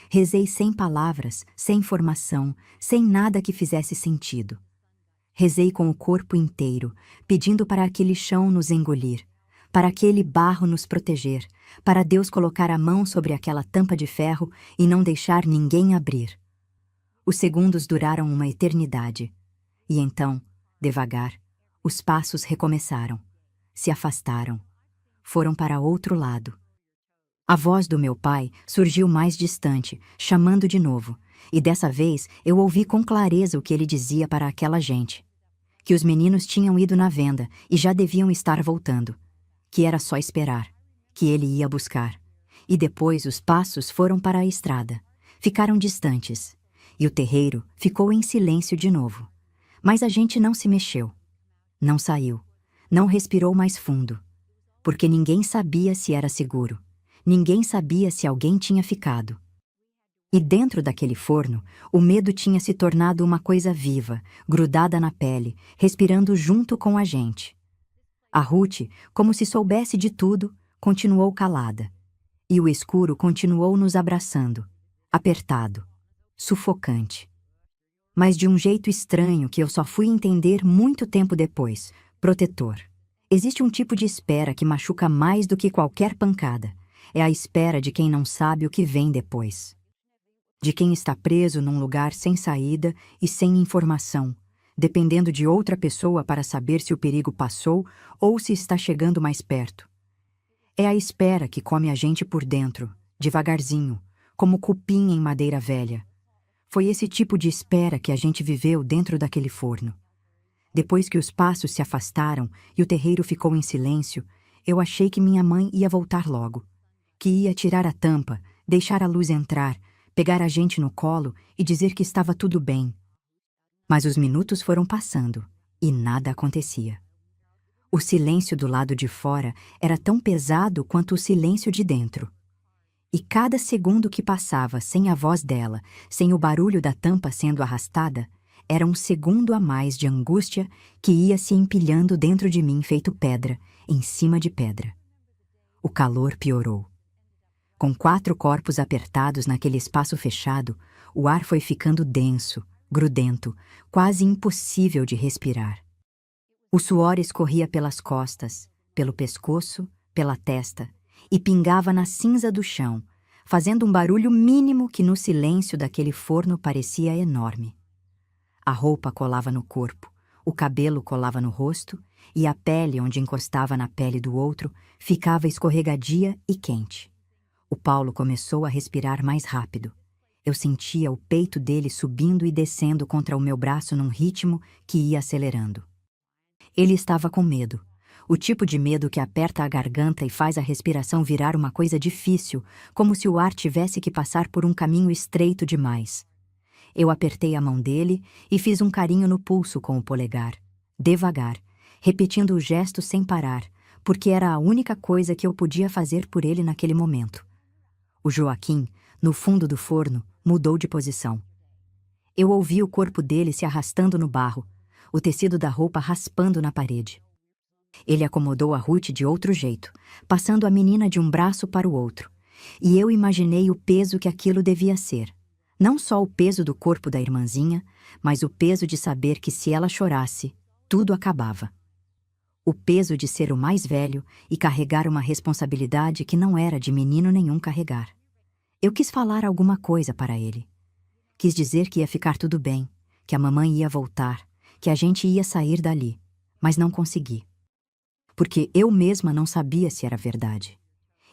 Rezei sem palavras, sem informação, sem nada que fizesse sentido. Rezei com o corpo inteiro, pedindo para aquele chão nos engolir, para aquele barro nos proteger, para Deus colocar a mão sobre aquela tampa de ferro e não deixar ninguém abrir. Os segundos duraram uma eternidade. E então, devagar, os passos recomeçaram. Se afastaram. Foram para outro lado. A voz do meu pai surgiu mais distante, chamando de novo, e dessa vez eu ouvi com clareza o que ele dizia para aquela gente. Que os meninos tinham ido na venda e já deviam estar voltando. Que era só esperar. Que ele ia buscar. E depois os passos foram para a estrada. Ficaram distantes. E o terreiro ficou em silêncio de novo. Mas a gente não se mexeu. Não saiu. Não respirou mais fundo. Porque ninguém sabia se era seguro. Ninguém sabia se alguém tinha ficado. E dentro daquele forno, o medo tinha se tornado uma coisa viva, grudada na pele, respirando junto com a gente. A Ruth, como se soubesse de tudo, continuou calada. E o escuro continuou nos abraçando, apertado, sufocante. Mas de um jeito estranho que eu só fui entender muito tempo depois, protetor. Existe um tipo de espera que machuca mais do que qualquer pancada. É a espera de quem não sabe o que vem depois. De quem está preso num lugar sem saída e sem informação, dependendo de outra pessoa para saber se o perigo passou ou se está chegando mais perto. É a espera que come a gente por dentro, devagarzinho, como cupim em madeira velha. Foi esse tipo de espera que a gente viveu dentro daquele forno. Depois que os passos se afastaram e o terreiro ficou em silêncio, eu achei que minha mãe ia voltar logo. Que ia tirar a tampa, deixar a luz entrar, pegar a gente no colo e dizer que estava tudo bem. Mas os minutos foram passando e nada acontecia. O silêncio do lado de fora era tão pesado quanto o silêncio de dentro. E cada segundo que passava sem a voz dela, sem o barulho da tampa sendo arrastada, era um segundo a mais de angústia que ia se empilhando dentro de mim feito pedra, em cima de pedra. O calor piorou. Com 4 corpos apertados naquele espaço fechado, o ar foi ficando denso, grudento, quase impossível de respirar. O suor escorria pelas costas, pelo pescoço, pela testa, e pingava na cinza do chão, fazendo um barulho mínimo que no silêncio daquele forno parecia enorme. A roupa colava no corpo, o cabelo colava no rosto, e a pele onde encostava na pele do outro ficava escorregadia e quente. O Paulo começou a respirar mais rápido. Eu sentia o peito dele subindo e descendo contra o meu braço num ritmo que ia acelerando. Ele estava com medo. O tipo de medo que aperta a garganta e faz a respiração virar uma coisa difícil, como se o ar tivesse que passar por um caminho estreito demais. Eu apertei a mão dele e fiz um carinho no pulso com o polegar, devagar, repetindo o gesto sem parar, porque era a única coisa que eu podia fazer por ele naquele momento. O Joaquim, no fundo do forno, mudou de posição. Eu ouvi o corpo dele se arrastando no barro, o tecido da roupa raspando na parede. Ele acomodou a Ruth de outro jeito, passando a menina de um braço para o outro, e eu imaginei o peso que aquilo devia ser. Não só o peso do corpo da irmãzinha, mas o peso de saber que se ela chorasse, tudo acabava. O peso de ser o mais velho e carregar uma responsabilidade que não era de menino nenhum carregar. Eu quis falar alguma coisa para ele. Quis dizer que ia ficar tudo bem, que a mamãe ia voltar, que a gente ia sair dali, mas não consegui. Porque eu mesma não sabia se era verdade.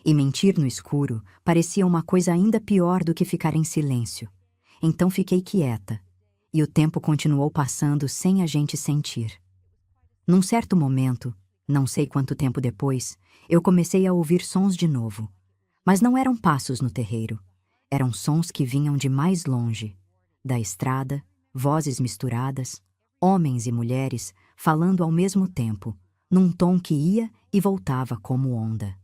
E mentir no escuro parecia uma coisa ainda pior do que ficar em silêncio. Então fiquei quieta, e o tempo continuou passando sem a gente sentir. Num certo momento, não sei quanto tempo depois, eu comecei a ouvir sons de novo. Mas não eram passos no terreiro. Eram sons que vinham de mais longe, da estrada, vozes misturadas, homens e mulheres falando ao mesmo tempo, num tom que ia e voltava como onda.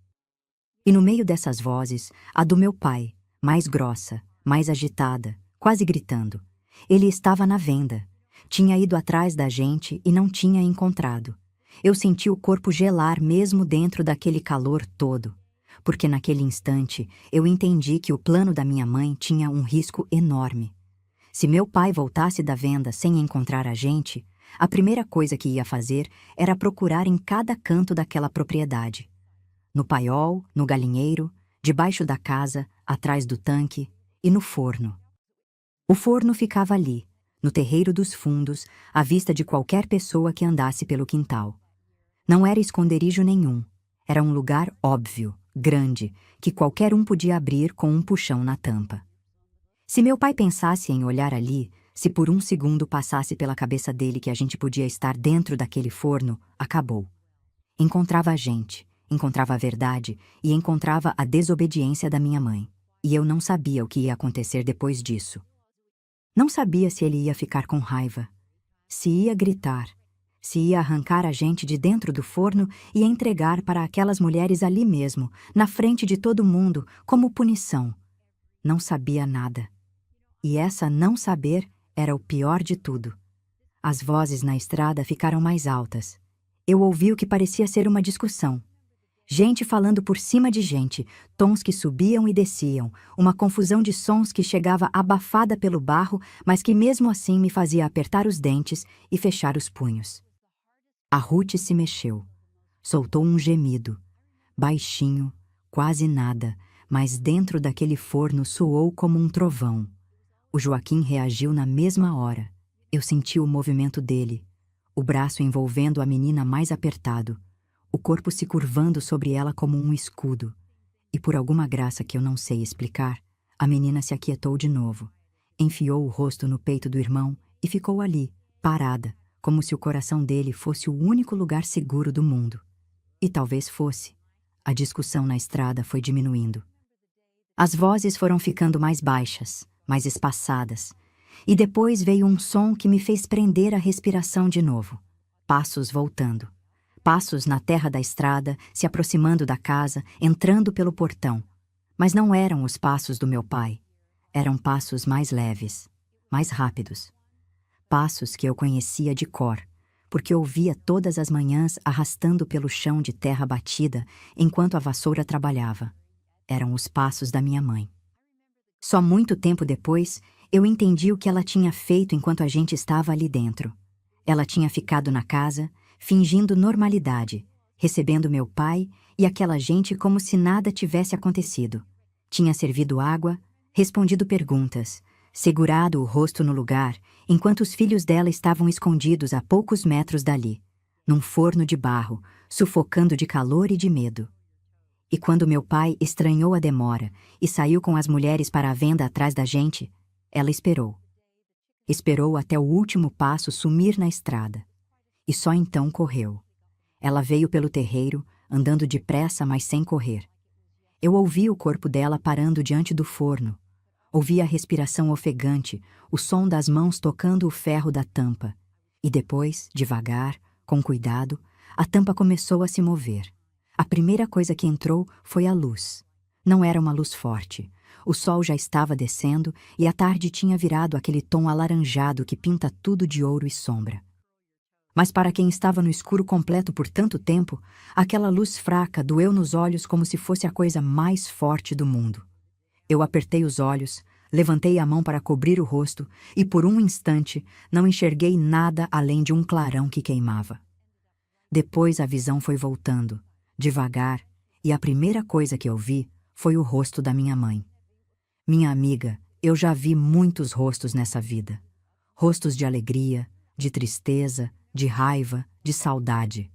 E no meio dessas vozes, a do meu pai, mais grossa, mais agitada, quase gritando. Ele estava na venda. Tinha ido atrás da gente e não tinha encontrado. Eu senti o corpo gelar mesmo dentro daquele calor todo, porque naquele instante eu entendi que o plano da minha mãe tinha um risco enorme. Se meu pai voltasse da venda sem encontrar a gente, a primeira coisa que ia fazer era procurar em cada canto daquela propriedade. No paiol, no galinheiro, debaixo da casa, atrás do tanque e no forno. O forno ficava ali, no terreiro dos fundos, à vista de qualquer pessoa que andasse pelo quintal. Não era esconderijo nenhum. Era um lugar óbvio, grande, que qualquer um podia abrir com um puxão na tampa. Se meu pai pensasse em olhar ali, se por um segundo passasse pela cabeça dele que a gente podia estar dentro daquele forno, acabou. Encontrava a gente, encontrava a verdade e encontrava a desobediência da minha mãe. E eu não sabia o que ia acontecer depois disso. Não sabia se ele ia ficar com raiva, se ia gritar, se ia arrancar a gente de dentro do forno e entregar para aquelas mulheres ali mesmo, na frente de todo mundo, como punição. Não sabia nada. E essa não saber era o pior de tudo. As vozes na estrada ficaram mais altas. Eu ouvi o que parecia ser uma discussão. Gente falando por cima de gente, tons que subiam e desciam, uma confusão de sons que chegava abafada pelo barro, mas que mesmo assim me fazia apertar os dentes e fechar os punhos. A Ruth se mexeu. Soltou um gemido. Baixinho, quase nada, mas dentro daquele forno soou como um trovão. O Joaquim reagiu na mesma hora. Eu senti o movimento dele, o braço envolvendo a menina mais apertado, o corpo se curvando sobre ela como um escudo. E por alguma graça que eu não sei explicar, a menina se aquietou de novo, enfiou o rosto no peito do irmão e ficou ali, parada, como se o coração dele fosse o único lugar seguro do mundo. E talvez fosse. A discussão na estrada foi diminuindo. As vozes foram ficando mais baixas, mais espaçadas, e depois veio um som que me fez prender a respiração de novo. Passos voltando. Passos na terra da estrada, se aproximando da casa, entrando pelo portão. Mas não eram os passos do meu pai. Eram passos mais leves, mais rápidos. Passos que eu conhecia de cor, porque ouvia todas as manhãs arrastando pelo chão de terra batida enquanto a vassoura trabalhava. Eram os passos da minha mãe. Só muito tempo depois, eu entendi o que ela tinha feito enquanto a gente estava ali dentro. Ela tinha ficado na casa, fingindo normalidade, recebendo meu pai e aquela gente como se nada tivesse acontecido. Tinha servido água, respondido perguntas, segurado o rosto no lugar, enquanto os filhos dela estavam escondidos a poucos metros dali, num forno de barro, sufocando de calor e de medo. E quando meu pai estranhou a demora e saiu com as mulheres para a venda atrás da gente, ela esperou. Esperou até o último passo sumir na estrada. E só então correu. Ela veio pelo terreiro, andando depressa, mas sem correr. Eu ouvi o corpo dela parando diante do forno. Ouvi a respiração ofegante, o som das mãos tocando o ferro da tampa. E depois, devagar, com cuidado, a tampa começou a se mover. A primeira coisa que entrou foi a luz. Não era uma luz forte. O sol já estava descendo e a tarde tinha virado aquele tom alaranjado que pinta tudo de ouro e sombra. Mas para quem estava no escuro completo por tanto tempo, aquela luz fraca doeu nos olhos como se fosse a coisa mais forte do mundo. Eu apertei os olhos, levantei a mão para cobrir o rosto e por um instante não enxerguei nada além de um clarão que queimava. Depois a visão foi voltando, devagar, e a primeira coisa que eu vi foi o rosto da minha mãe. Minha amiga, eu já vi muitos rostos nessa vida. Rostos de alegria, de tristeza, de raiva, de saudade.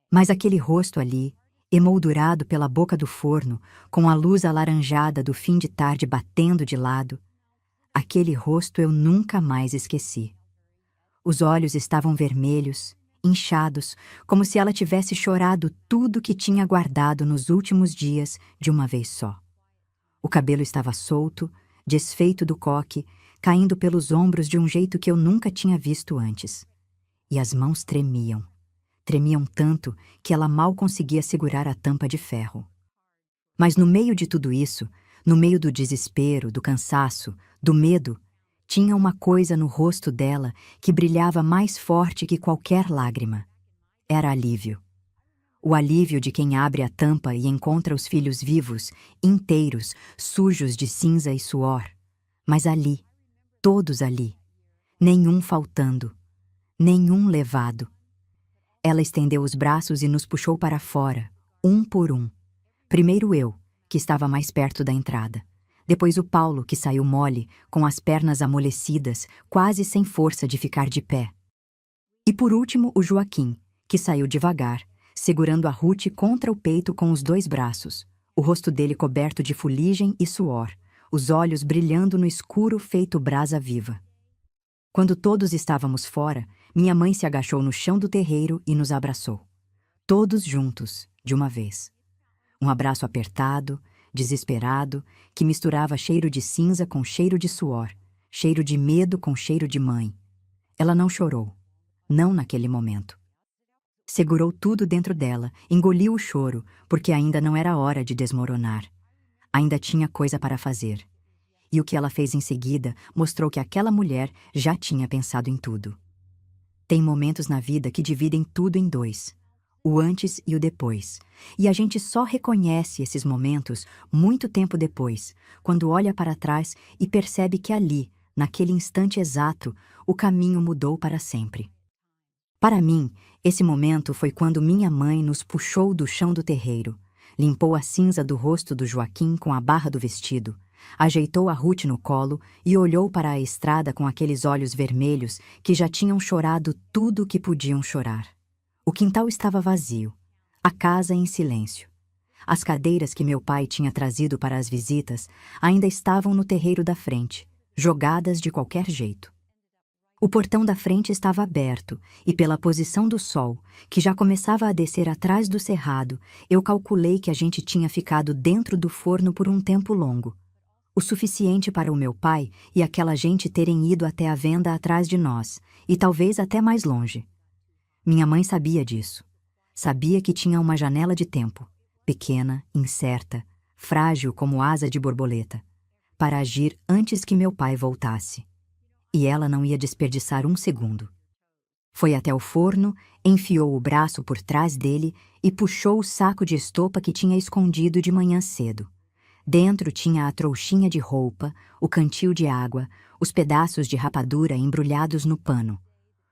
Mas aquele rosto ali, emoldurado pela boca do forno, com a luz alaranjada do fim de tarde batendo de lado, aquele rosto eu nunca mais esqueci. Os olhos estavam vermelhos, inchados, como se ela tivesse chorado tudo que tinha guardado nos últimos dias de uma vez só. O cabelo estava solto, desfeito do coque, caindo pelos ombros de um jeito que eu nunca tinha visto antes. E as mãos tremiam. Tremiam tanto que ela mal conseguia segurar a tampa de ferro. Mas no meio de tudo isso, no meio do desespero, do cansaço, do medo, tinha uma coisa no rosto dela que brilhava mais forte que qualquer lágrima. Era alívio. O alívio de quem abre a tampa e encontra os filhos vivos, inteiros, sujos de cinza e suor. Mas ali, todos ali, nenhum faltando, nenhum levado. Ela estendeu os braços e nos puxou para fora, um por um. Primeiro eu, que estava mais perto da entrada. Depois o Paulo, que saiu mole, com as pernas amolecidas, quase sem força de ficar de pé. E por último o Joaquim, que saiu devagar, segurando a Ruth contra o peito com os 2 braços, o rosto dele coberto de fuligem e suor, os olhos brilhando no escuro feito brasa viva. Quando todos estávamos fora, minha mãe se agachou no chão do terreiro e nos abraçou. Todos juntos, de uma vez. Um abraço apertado, desesperado, que misturava cheiro de cinza com cheiro de suor, cheiro de medo com cheiro de mãe. Ela não chorou. Não naquele momento. Segurou tudo dentro dela, engoliu o choro, porque ainda não era hora de desmoronar. Ainda tinha coisa para fazer. E o que ela fez em seguida mostrou que aquela mulher já tinha pensado em tudo. Tem momentos na vida que dividem tudo em 2, o antes e o depois, e a gente só reconhece esses momentos muito tempo depois, quando olha para trás e percebe que ali, naquele instante exato, o caminho mudou para sempre. Para mim, esse momento foi quando minha mãe nos puxou do chão do terreiro, limpou a cinza do rosto do Joaquim com a barra do vestido, ajeitou a Ruth no colo e olhou para a estrada com aqueles olhos vermelhos que já tinham chorado tudo o que podiam chorar. O quintal estava vazio, a casa em silêncio. As cadeiras que meu pai tinha trazido para as visitas ainda estavam no terreiro da frente, jogadas de qualquer jeito. O portão da frente estava aberto e, pela posição do sol, que já começava a descer atrás do cerrado, eu calculei que a gente tinha ficado dentro do forno por um tempo longo. O suficiente para o meu pai e aquela gente terem ido até a venda atrás de nós, e talvez até mais longe. Minha mãe sabia disso. Sabia que tinha uma janela de tempo, pequena, incerta, frágil como asa de borboleta, para agir antes que meu pai voltasse. E ela não ia desperdiçar um segundo. Foi até o forno, enfiou o braço por trás dele e puxou o saco de estopa que tinha escondido de manhã cedo. Dentro tinha a trouxinha de roupa, o cantil de água, os pedaços de rapadura embrulhados no pano.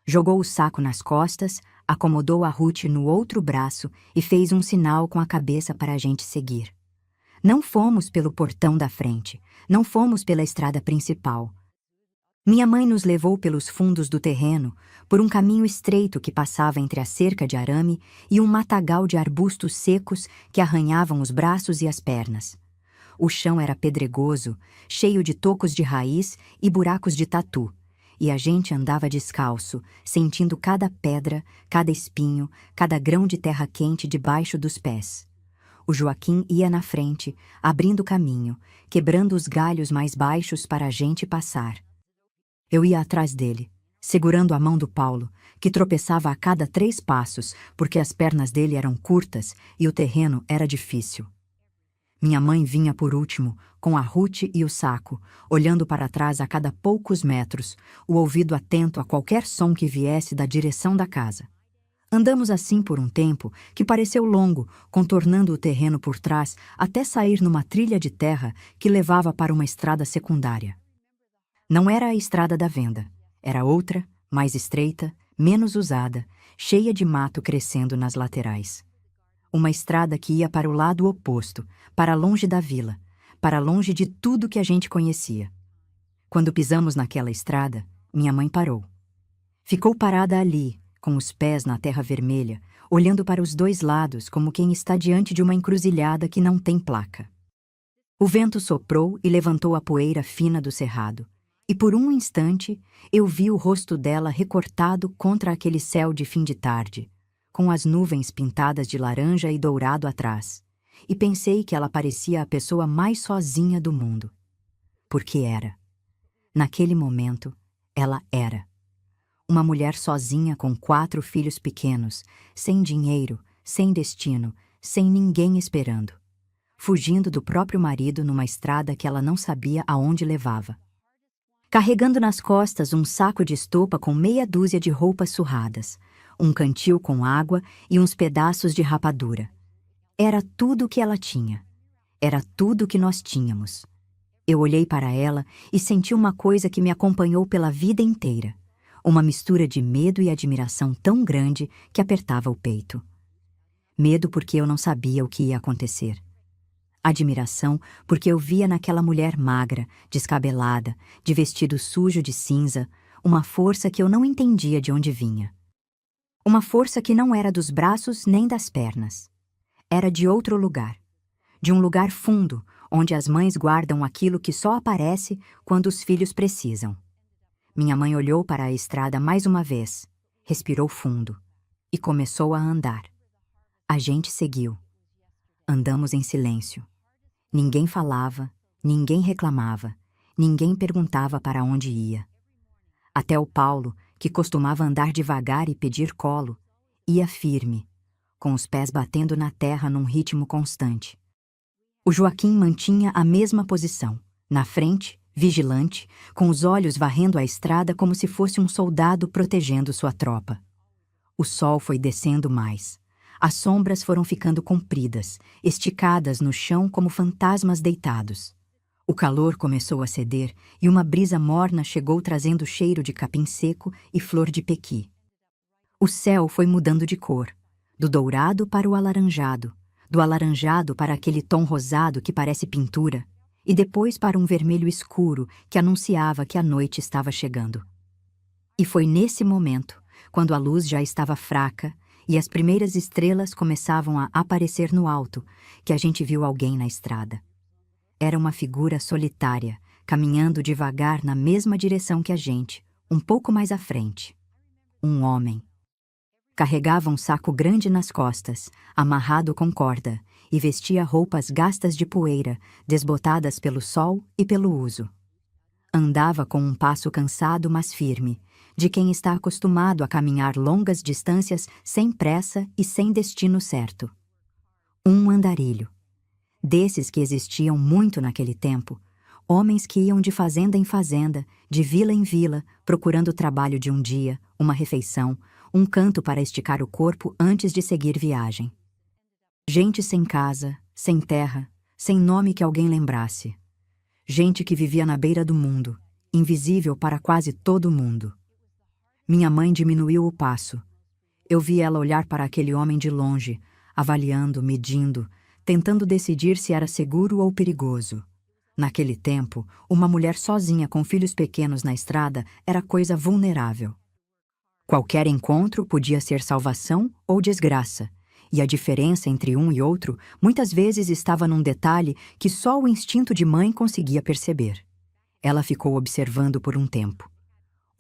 Jogou o saco nas costas, acomodou a Ruth no outro braço e fez um sinal com a cabeça para a gente seguir. Não fomos pelo portão da frente, não fomos pela estrada principal. Minha mãe nos levou pelos fundos do terreno, por um caminho estreito que passava entre a cerca de arame e um matagal de arbustos secos que arranhavam os braços e as pernas. O chão era pedregoso, cheio de tocos de raiz e buracos de tatu, e a gente andava descalço, sentindo cada pedra, cada espinho, cada grão de terra quente debaixo dos pés. O Joaquim ia na frente, abrindo caminho, quebrando os galhos mais baixos para a gente passar. Eu ia atrás dele, segurando a mão do Paulo, que tropeçava a cada 3 passos, porque as pernas dele eram curtas e o terreno era difícil. Minha mãe vinha por último, com a Ruth e o saco, olhando para trás a cada poucos metros, o ouvido atento a qualquer som que viesse da direção da casa. Andamos assim por um tempo que pareceu longo, contornando o terreno por trás até sair numa trilha de terra que levava para uma estrada secundária. Não era a estrada da venda, era outra, mais estreita, menos usada, cheia de mato crescendo nas laterais. Uma estrada que ia para o lado oposto, para longe da vila, para longe de tudo que a gente conhecia. Quando pisamos naquela estrada, minha mãe parou. Ficou parada ali, com os pés na terra vermelha, olhando para os 2 lados como quem está diante de uma encruzilhada que não tem placa. O vento soprou e levantou a poeira fina do cerrado, e por um instante eu vi o rosto dela recortado contra aquele céu de fim de tarde, com as nuvens pintadas de laranja e dourado atrás, e pensei que ela parecia a pessoa mais sozinha do mundo. Porque era. Naquele momento, ela era. Uma mulher sozinha com 4 filhos pequenos, sem dinheiro, sem destino, sem ninguém esperando. Fugindo do próprio marido numa estrada que ela não sabia aonde levava. Carregando nas costas um saco de estopa com meia dúzia de roupas surradas, um cantil com água e uns pedaços de rapadura. Era tudo o que ela tinha. Era tudo o que nós tínhamos. Eu olhei para ela e senti uma coisa que me acompanhou pela vida inteira. Uma mistura de medo e admiração tão grande que apertava o peito. Medo porque eu não sabia o que ia acontecer. Admiração porque eu via naquela mulher magra, descabelada, de vestido sujo de cinza, uma força que eu não entendia de onde vinha. Uma força que não era dos braços nem das pernas. Era de outro lugar. De um lugar fundo, onde as mães guardam aquilo que só aparece quando os filhos precisam. Minha mãe olhou para a estrada mais uma vez, respirou fundo e começou a andar. A gente seguiu. Andamos em silêncio. Ninguém falava, ninguém reclamava, ninguém perguntava para onde ia. Até o Paulo, que costumava andar devagar e pedir colo, ia firme, com os pés batendo na terra num ritmo constante. O Joaquim mantinha a mesma posição, na frente, vigilante, com os olhos varrendo a estrada como se fosse um soldado protegendo sua tropa. O sol foi descendo mais. As sombras foram ficando compridas, esticadas no chão como fantasmas deitados. O calor começou a ceder e uma brisa morna chegou trazendo cheiro de capim seco e flor de pequi. O céu foi mudando de cor, do dourado para o alaranjado, do alaranjado para aquele tom rosado que parece pintura, e depois para um vermelho escuro que anunciava que a noite estava chegando. E foi nesse momento, quando a luz já estava fraca e as primeiras estrelas começavam a aparecer no alto, que a gente viu alguém na estrada. Era uma figura solitária, caminhando devagar na mesma direção que a gente, um pouco mais à frente. Um homem. Carregava um saco grande nas costas, amarrado com corda, e vestia roupas gastas de poeira, desbotadas pelo sol e pelo uso. Andava com um passo cansado, mas firme, de quem está acostumado a caminhar longas distâncias sem pressa e sem destino certo. Um andarilho. Desses que existiam muito naquele tempo, homens que iam de fazenda em fazenda, de vila em vila, procurando o trabalho de um dia, uma refeição, um canto para esticar o corpo antes de seguir viagem. Gente sem casa, sem terra, sem nome que alguém lembrasse. Gente que vivia na beira do mundo, invisível para quase todo mundo. Minha mãe diminuiu o passo. Eu vi ela olhar para aquele homem de longe, avaliando, medindo, tentando decidir se era seguro ou perigoso. Naquele tempo, uma mulher sozinha com filhos pequenos na estrada era coisa vulnerável. Qualquer encontro podia ser salvação ou desgraça, e a diferença entre um e outro muitas vezes estava num detalhe que só o instinto de mãe conseguia perceber. Ela ficou observando por um tempo.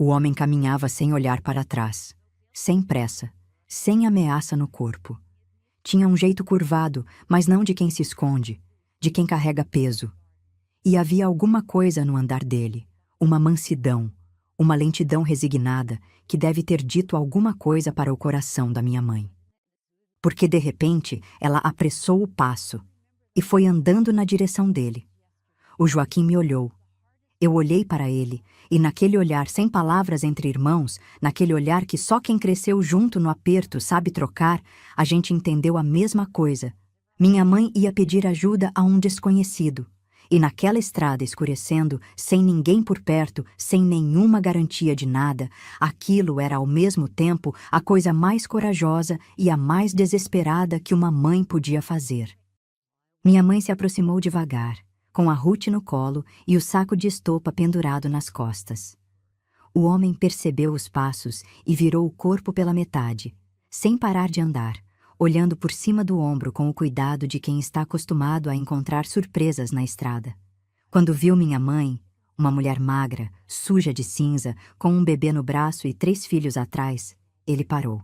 O homem caminhava sem olhar para trás, sem pressa, sem ameaça no corpo. Tinha um jeito curvado, mas não de quem se esconde, de quem carrega peso. E havia alguma coisa no andar dele, uma mansidão, uma lentidão resignada que deve ter dito alguma coisa para o coração da minha mãe. Porque de repente ela apressou o passo e foi andando na direção dele. O Joaquim me olhou. Eu olhei para ele, e naquele olhar sem palavras entre irmãos, naquele olhar que só quem cresceu junto no aperto sabe trocar, a gente entendeu a mesma coisa. Minha mãe ia pedir ajuda a um desconhecido. E naquela estrada escurecendo, sem ninguém por perto, sem nenhuma garantia de nada, aquilo era ao mesmo tempo a coisa mais corajosa e a mais desesperada que uma mãe podia fazer. Minha mãe se aproximou devagar, com a Ruth no colo e o saco de estopa pendurado nas costas. O homem percebeu os passos e virou o corpo pela metade, sem parar de andar, olhando por cima do ombro com o cuidado de quem está acostumado a encontrar surpresas na estrada. Quando viu minha mãe, uma mulher magra, suja de cinza, com um bebê no braço e 3 filhos atrás, ele parou.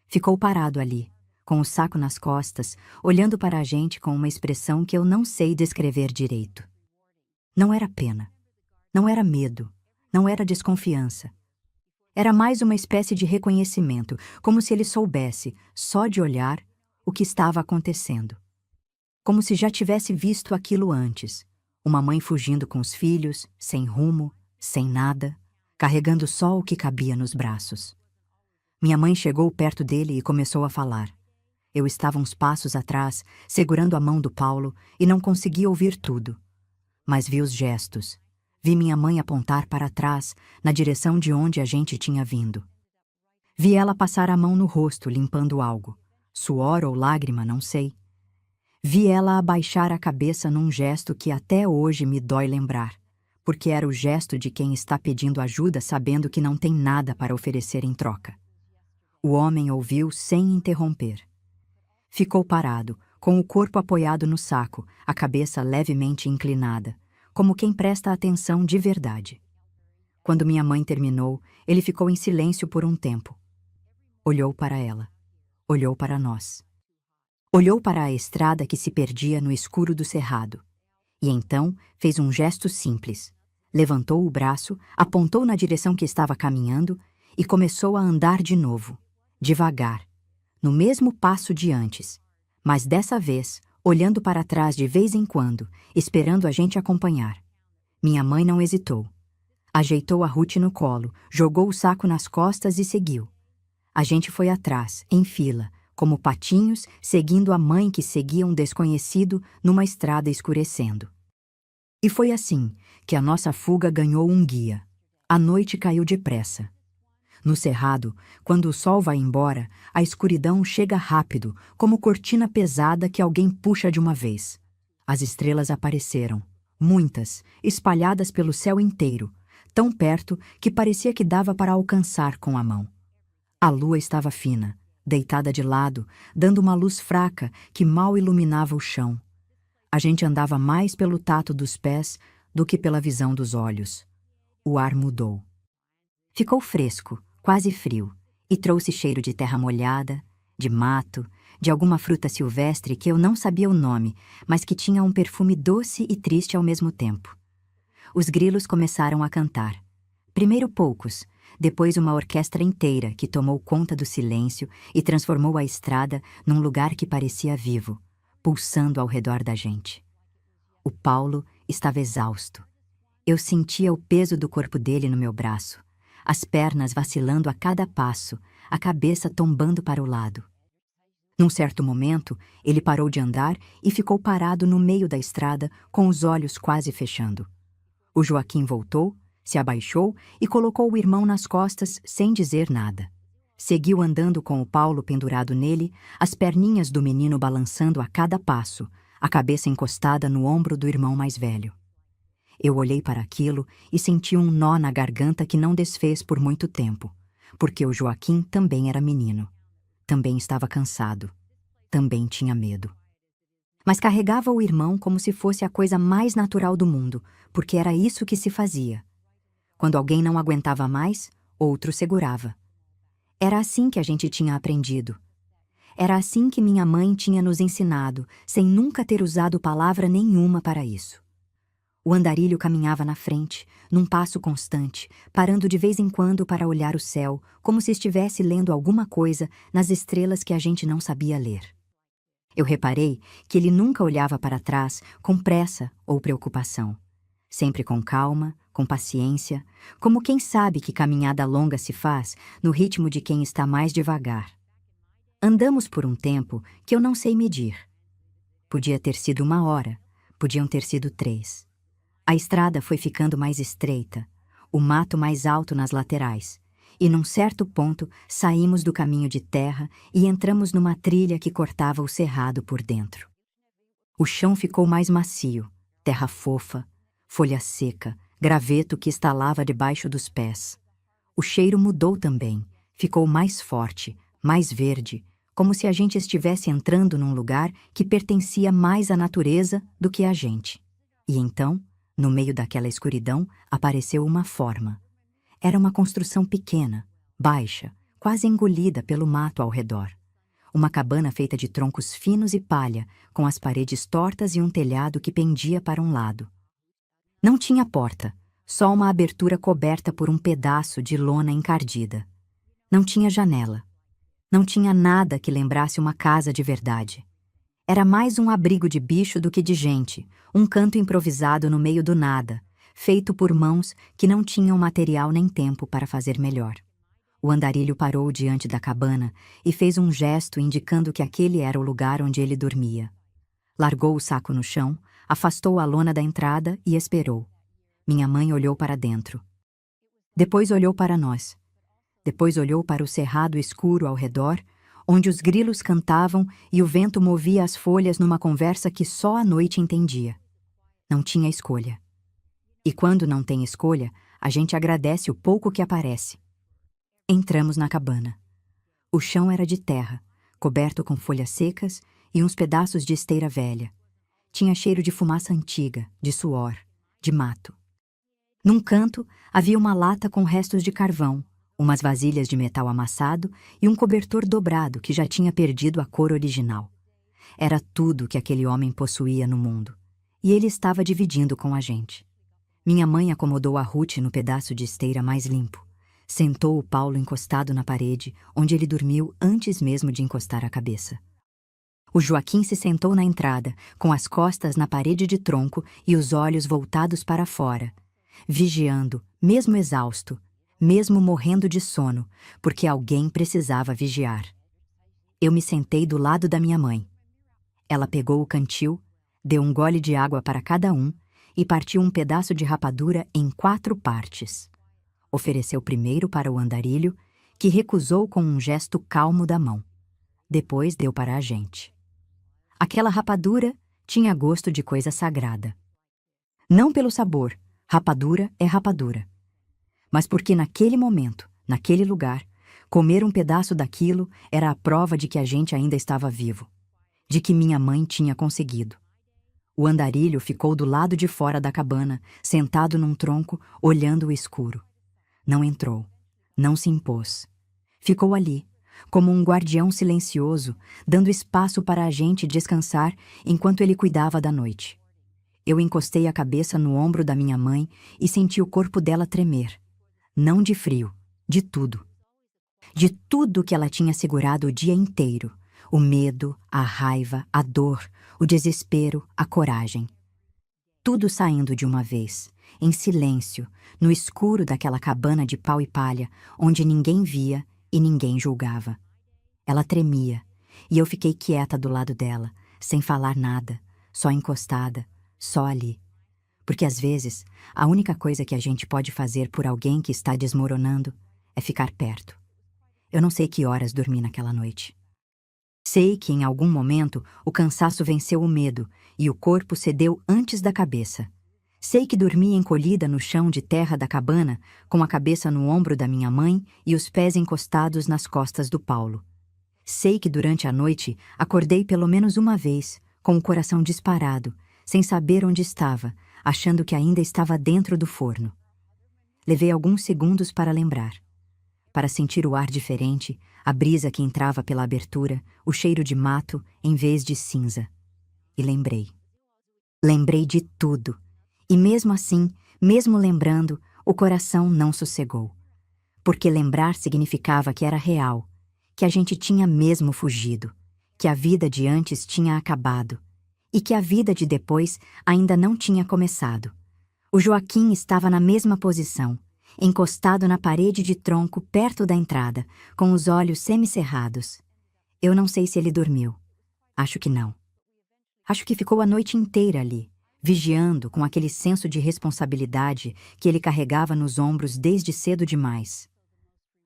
Ficou parado ali, com o saco nas costas, olhando para a gente com uma expressão que eu não sei descrever direito. Não era pena, não era medo, não era desconfiança. Era mais uma espécie de reconhecimento, como se ele soubesse, só de olhar, o que estava acontecendo. Como se já tivesse visto aquilo antes. Uma mãe fugindo com os filhos, sem rumo, sem nada, carregando só o que cabia nos braços. Minha mãe chegou perto dele e começou a falar. Eu estava uns passos atrás, segurando a mão do Paulo, e não conseguia ouvir tudo. Mas vi os gestos. Vi minha mãe apontar para trás, na direção de onde a gente tinha vindo. Vi ela passar a mão no rosto, limpando algo. Suor ou lágrima, não sei. Vi ela abaixar a cabeça num gesto que até hoje me dói lembrar, porque era o gesto de quem está pedindo ajuda sabendo que não tem nada para oferecer em troca. O homem ouviu sem interromper. Ficou parado, com o corpo apoiado no saco, a cabeça levemente inclinada, como quem presta atenção de verdade. Quando minha mãe terminou, ele ficou em silêncio por um tempo. Olhou para ela. Olhou para nós. Olhou para a estrada que se perdia no escuro do cerrado. E então fez um gesto simples. Levantou o braço, apontou na direção que estava caminhando e começou a andar de novo, devagar, no mesmo passo de antes, mas dessa vez olhando para trás de vez em quando, esperando a gente acompanhar. Minha mãe não hesitou. Ajeitou a Ruth no colo, jogou o saco nas costas e seguiu. A gente foi atrás, em fila, como patinhos, seguindo a mãe que seguia um desconhecido numa estrada escurecendo. E foi assim que a nossa fuga ganhou um guia. A noite caiu depressa. No cerrado, quando o sol vai embora, a escuridão chega rápido, como cortina pesada que alguém puxa de uma vez. As estrelas apareceram, muitas, espalhadas pelo céu inteiro, tão perto que parecia que dava para alcançar com a mão. A lua estava fina, deitada de lado, dando uma luz fraca que mal iluminava o chão. A gente andava mais pelo tato dos pés do que pela visão dos olhos. O ar mudou. Ficou fresco, quase frio, e trouxe cheiro de terra molhada, de mato, de alguma fruta silvestre que eu não sabia o nome, mas que tinha um perfume doce e triste ao mesmo tempo. Os grilos começaram a cantar. Primeiro poucos, depois uma orquestra inteira que tomou conta do silêncio e transformou a estrada num lugar que parecia vivo, pulsando ao redor da gente. O Paulo estava exausto. Eu sentia o peso do corpo dele no meu braço, as pernas vacilando a cada passo, a cabeça tombando para o lado. Num certo momento, ele parou de andar e ficou parado no meio da estrada, com os olhos quase fechando. O Joaquim voltou, se abaixou e colocou o irmão nas costas sem dizer nada. Seguiu andando com o Paulo pendurado nele, as perninhas do menino balançando a cada passo, a cabeça encostada no ombro do irmão mais velho. Eu olhei para aquilo e senti um nó na garganta que não desfez por muito tempo, porque o Joaquim também era menino. Também estava cansado. Também tinha medo. Mas carregava o irmão como se fosse a coisa mais natural do mundo, porque era isso que se fazia. Quando alguém não aguentava mais, outro segurava. Era assim que a gente tinha aprendido. Era assim que minha mãe tinha nos ensinado, sem nunca ter usado palavra nenhuma para isso. O andarilho caminhava na frente, num passo constante, parando de vez em quando para olhar o céu, como se estivesse lendo alguma coisa nas estrelas que a gente não sabia ler. Eu reparei que ele nunca olhava para trás com pressa ou preocupação. Sempre com calma, com paciência, como quem sabe que caminhada longa se faz no ritmo de quem está mais devagar. Andamos por um tempo que eu não sei medir. Podia ter sido 1 hora, podiam ter sido 3. A estrada foi ficando mais estreita, o mato mais alto nas laterais, e num certo ponto saímos do caminho de terra e entramos numa trilha que cortava o cerrado por dentro. O chão ficou mais macio, terra fofa, folha seca, graveto que estalava debaixo dos pés. O cheiro mudou também, ficou mais forte, mais verde, como se a gente estivesse entrando num lugar que pertencia mais à natureza do que a gente. E então, no meio daquela escuridão, apareceu uma forma. Era uma construção pequena, baixa, quase engolida pelo mato ao redor. Uma cabana feita de troncos finos e palha, com as paredes tortas e um telhado que pendia para um lado. Não tinha porta, só uma abertura coberta por um pedaço de lona encardida. Não tinha janela. Não tinha nada que lembrasse uma casa de verdade. Era mais um abrigo de bicho do que de gente, um canto improvisado no meio do nada, feito por mãos que não tinham material nem tempo para fazer melhor. O andarilho parou diante da cabana e fez um gesto indicando que aquele era o lugar onde ele dormia. Largou o saco no chão, afastou a lona da entrada e esperou. Minha mãe olhou para dentro. Depois olhou para nós. Depois olhou para o cerrado escuro ao redor, onde os grilos cantavam e o vento movia as folhas numa conversa que só a noite entendia. Não tinha escolha. E quando não tem escolha, a gente agradece o pouco que aparece. Entramos na cabana. O chão era de terra, coberto com folhas secas e uns pedaços de esteira velha. Tinha cheiro de fumaça antiga, de suor, de mato. Num canto, havia uma lata com restos de carvão, umas vasilhas de metal amassado e um cobertor dobrado que já tinha perdido a cor original. Era tudo que aquele homem possuía no mundo, e ele estava dividindo com a gente. Minha mãe acomodou a Ruth no pedaço de esteira mais limpo. Sentou o Paulo encostado na parede, onde ele dormiu antes mesmo de encostar a cabeça. O Joaquim se sentou na entrada, com as costas na parede de tronco e os olhos voltados para fora, vigiando, mesmo exausto, mesmo morrendo de sono, porque alguém precisava vigiar. Eu me sentei do lado da minha mãe. Ela pegou o cantil, deu um gole de água para cada um e partiu um pedaço de rapadura em 4 partes. Ofereceu primeiro para o andarilho, que recusou com um gesto calmo da mão. Depois deu para a gente. Aquela rapadura tinha gosto de coisa sagrada. Não pelo sabor, rapadura é rapadura. Mas porque naquele momento, naquele lugar, comer um pedaço daquilo era a prova de que a gente ainda estava vivo, de que minha mãe tinha conseguido. O andarilho ficou do lado de fora da cabana, sentado num tronco, olhando o escuro. Não entrou, não se impôs. Ficou ali, como um guardião silencioso, dando espaço para a gente descansar enquanto ele cuidava da noite. Eu encostei a cabeça no ombro da minha mãe e senti o corpo dela tremer. Não de frio, de tudo. De tudo que ela tinha segurado o dia inteiro. O medo, a raiva, a dor, o desespero, a coragem. Tudo saindo de uma vez, em silêncio, no escuro daquela cabana de pau e palha, onde ninguém via e ninguém julgava. Ela tremia, e eu fiquei quieta do lado dela, sem falar nada, só encostada, só ali. Porque às vezes, a única coisa que a gente pode fazer por alguém que está desmoronando é ficar perto. Eu não sei que horas dormi naquela noite. Sei que em algum momento o cansaço venceu o medo e o corpo cedeu antes da cabeça. Sei que dormi encolhida no chão de terra da cabana, com a cabeça no ombro da minha mãe e os pés encostados nas costas do Paulo. Sei que durante a noite acordei pelo menos uma vez, com o coração disparado, sem saber onde estava, achando que ainda estava dentro do forno. Levei alguns segundos para lembrar. para sentir o ar diferente, a brisa que entrava pela abertura, o cheiro de mato em vez de cinza. E lembrei. Lembrei de tudo. E mesmo assim, mesmo lembrando, o coração não sossegou. Porque lembrar significava que era real, que a gente tinha mesmo fugido, que a vida de antes tinha acabado e que a vida de depois ainda não tinha começado. O Joaquim estava na mesma posição, encostado na parede de tronco perto da entrada, com os olhos semicerrados. Eu não sei se ele dormiu. Acho que não. Acho que ficou a noite inteira ali, vigiando com aquele senso de responsabilidade que ele carregava nos ombros desde cedo demais.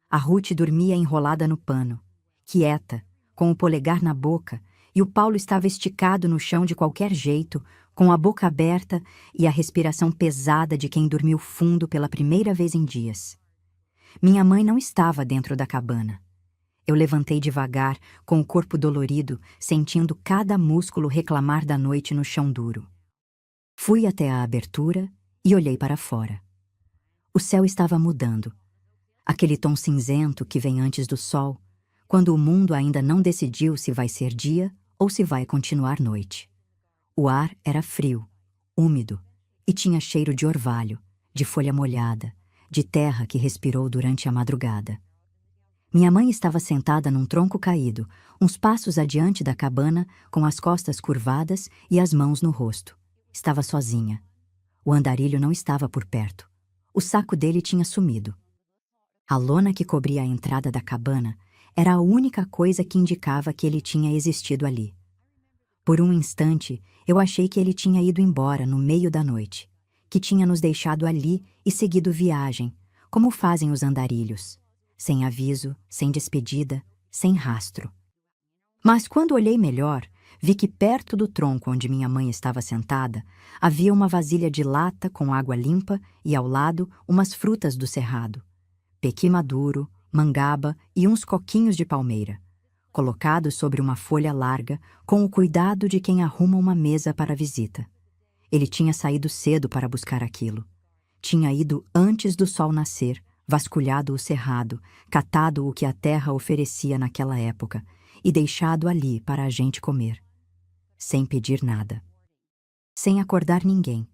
A Ruth dormia enrolada no pano, quieta, com o polegar na boca, e o Paulo estava esticado no chão de qualquer jeito, com a boca aberta e a respiração pesada de quem dormiu fundo pela primeira vez em dias. Minha mãe não estava dentro da cabana. Eu levantei devagar, com o corpo dolorido, sentindo cada músculo reclamar da noite no chão duro. Fui até a abertura e olhei para fora. O céu estava mudando. Aquele tom cinzento que vem antes do sol, quando o mundo ainda não decidiu se vai ser dia ou se vai continuar noite. O ar era frio, úmido, e tinha cheiro de orvalho, de folha molhada, de terra que respirou durante a madrugada. Minha mãe estava sentada num tronco caído, uns passos adiante da cabana, com as costas curvadas e as mãos no rosto. Estava sozinha. O andarilho não estava por perto. O saco dele tinha sumido. A lona que cobria a entrada da cabana era a única coisa que indicava que ele tinha existido ali. Por um instante, eu achei que ele tinha ido embora no meio da noite, que tinha nos deixado ali e seguido viagem, como fazem os andarilhos, sem aviso, sem despedida, sem rastro. Mas quando olhei melhor, vi que perto do tronco onde minha mãe estava sentada, havia uma vasilha de lata com água limpa e ao lado umas frutas do cerrado, pequi maduro, mangaba e uns coquinhos de palmeira, colocados sobre uma folha larga, com o cuidado de quem arruma uma mesa para a visita. Ele tinha saído cedo para buscar aquilo. Tinha ido antes do sol nascer, vasculhado o cerrado, catado o que a terra oferecia naquela época e deixado ali para a gente comer. Sem pedir nada. Sem acordar ninguém.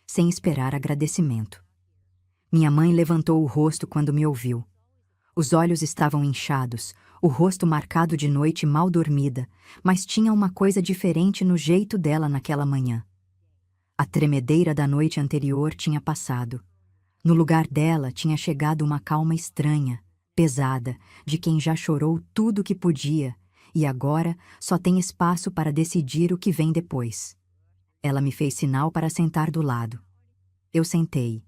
Sem esperar agradecimento. Minha mãe levantou o rosto quando me ouviu. Os olhos estavam inchados, o rosto marcado de noite mal dormida, mas tinha uma coisa diferente no jeito dela naquela manhã. A tremedeira da noite anterior tinha passado. No lugar dela tinha chegado uma calma estranha, pesada, de quem já chorou tudo o que podia e agora só tem espaço para decidir o que vem depois. Ela me fez sinal para sentar do lado. Eu sentei.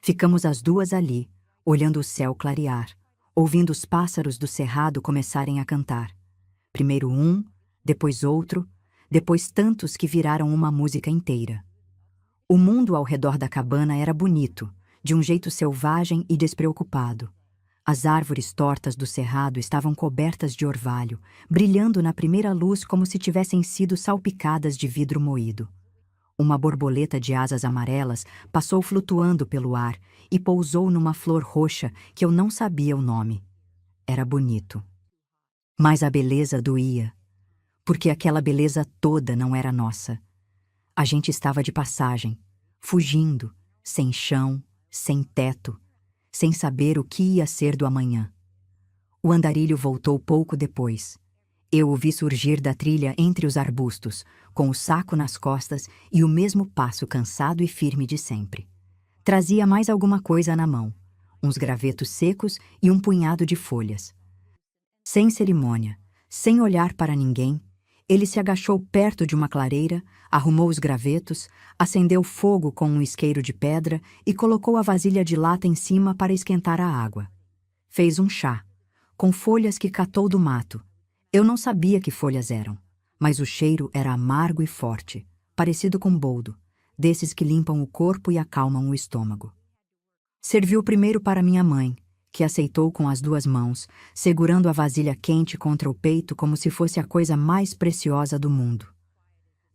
Ficamos as duas ali, olhando o céu clarear, ouvindo os pássaros do cerrado começarem a cantar. Primeiro um, depois outro, depois tantos que viraram uma música inteira. O mundo ao redor da cabana era bonito, de um jeito selvagem e despreocupado. As árvores tortas do cerrado estavam cobertas de orvalho, brilhando na primeira luz como se tivessem sido salpicadas de vidro moído. Uma borboleta de asas amarelas passou flutuando pelo ar e pousou numa flor roxa que eu não sabia o nome. Era bonito. Mas a beleza doía, porque aquela beleza toda não era nossa. A gente estava de passagem, fugindo, sem chão, sem teto, sem saber o que ia ser do amanhã. O andarilho voltou pouco depois. Eu o vi surgir da trilha entre os arbustos, com o saco nas costas e o mesmo passo cansado e firme de sempre. Trazia mais alguma coisa na mão, uns gravetos secos e um punhado de folhas. Sem cerimônia, sem olhar para ninguém, ele se agachou perto de uma clareira, arrumou os gravetos, acendeu fogo com um isqueiro de pedra e colocou a vasilha de lata em cima para esquentar a água. Fez um chá, com folhas que catou do mato. Eu não sabia que folhas eram, mas o cheiro era amargo e forte, parecido com boldo, desses que limpam o corpo e acalmam o estômago. Serviu primeiro para minha mãe, que aceitou com as duas mãos, segurando a vasilha quente contra o peito como se fosse a coisa mais preciosa do mundo.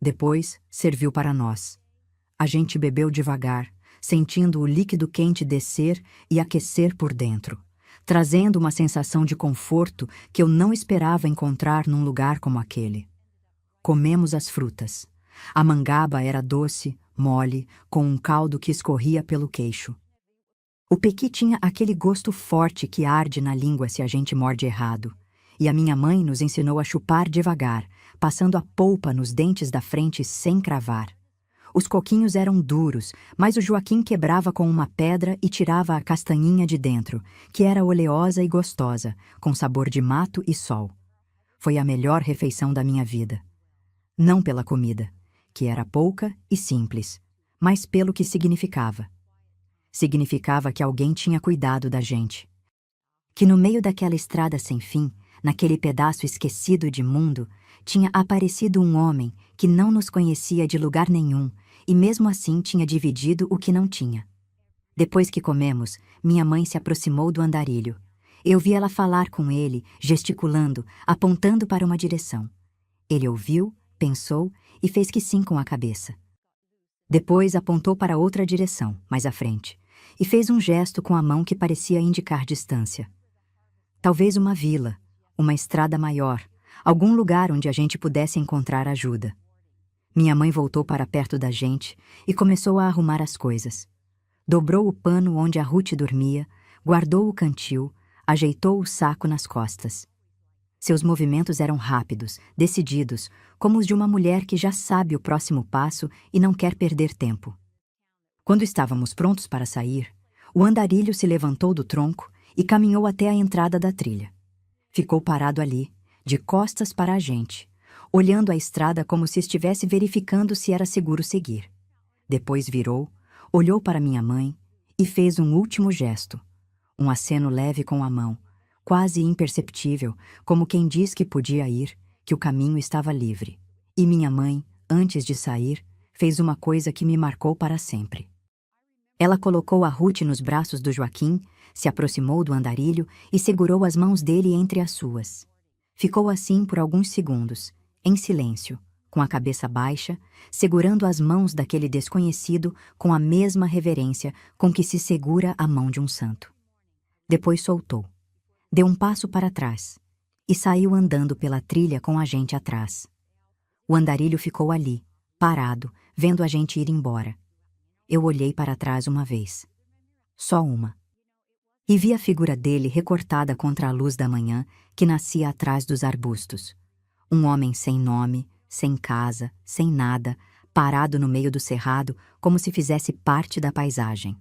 Depois, serviu para nós. A gente bebeu devagar, sentindo o líquido quente descer e aquecer por dentro, trazendo uma sensação de conforto que eu não esperava encontrar num lugar como aquele. Comemos as frutas. A mangaba era doce, mole, com um caldo que escorria pelo queixo. O pequi tinha aquele gosto forte que arde na língua se a gente morde errado, e a minha mãe nos ensinou a chupar devagar, passando a polpa nos dentes da frente sem cravar. Os coquinhos eram duros, mas o Joaquim quebrava com uma pedra e tirava a castanhinha de dentro, que era oleosa e gostosa, com sabor de mato e sol. Foi a melhor refeição da minha vida. Não pela comida, que era pouca e simples, mas pelo que significava. Significava que alguém tinha cuidado da gente. Que no meio daquela estrada sem fim, naquele pedaço esquecido de mundo, tinha aparecido um homem que não nos conhecia de lugar nenhum e mesmo assim tinha dividido o que não tinha. Depois que comemos, minha mãe se aproximou do andarilho. Eu vi ela falar com ele, gesticulando, apontando para uma direção. Ele ouviu, pensou e fez que sim com a cabeça. Depois apontou para outra direção, mais à frente, e fez um gesto com a mão que parecia indicar distância. Talvez uma vila, uma estrada maior, algum lugar onde a gente pudesse encontrar ajuda. Minha mãe voltou para perto da gente e começou a arrumar as coisas. Dobrou o pano onde a Ruth dormia, guardou o cantil, ajeitou o saco nas costas. Seus movimentos eram rápidos, decididos, como os de uma mulher que já sabe o próximo passo e não quer perder tempo. Quando estávamos prontos para sair, o andarilho se levantou do tronco e caminhou até a entrada da trilha. Ficou parado ali, de costas para a gente, olhando a estrada como se estivesse verificando se era seguro seguir. Depois virou, olhou para minha mãe e fez um último gesto, um aceno leve com a mão, quase imperceptível, como quem diz que podia ir, que o caminho estava livre. E minha mãe, antes de sair, fez uma coisa que me marcou para sempre. Ela colocou a Ruth nos braços do Joaquim, se aproximou do andarilho e segurou as mãos dele entre as suas. Ficou assim por alguns segundos, em silêncio, com a cabeça baixa, segurando as mãos daquele desconhecido com a mesma reverência com que se segura a mão de um santo. Depois soltou. Deu um passo para trás e saiu andando pela trilha com a gente atrás. O andarilho ficou ali, parado, vendo a gente ir embora. Eu olhei para trás uma vez. Só uma. E vi a figura dele recortada contra a luz da manhã que nascia atrás dos arbustos. Um homem sem nome, sem casa, sem nada, parado no meio do cerrado como se fizesse parte da paisagem.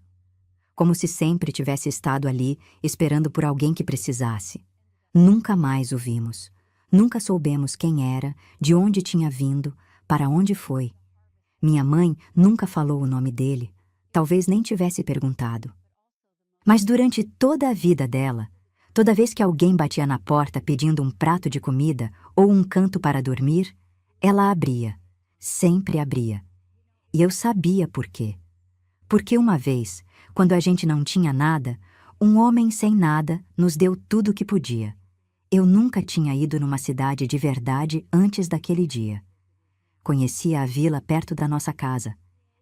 Como se sempre tivesse estado ali, esperando por alguém que precisasse. Nunca mais o vimos. Nunca soubemos quem era, de onde tinha vindo, para onde foi. Minha mãe nunca falou o nome dele, talvez nem tivesse perguntado. Mas durante toda a vida dela, toda vez que alguém batia na porta pedindo um prato de comida ou um canto para dormir, ela abria, sempre abria. E eu sabia por quê. Porque uma vez, quando a gente não tinha nada, um homem sem nada nos deu tudo o que podia. Eu nunca tinha ido numa cidade de verdade antes daquele dia. Conhecia a vila perto da nossa casa.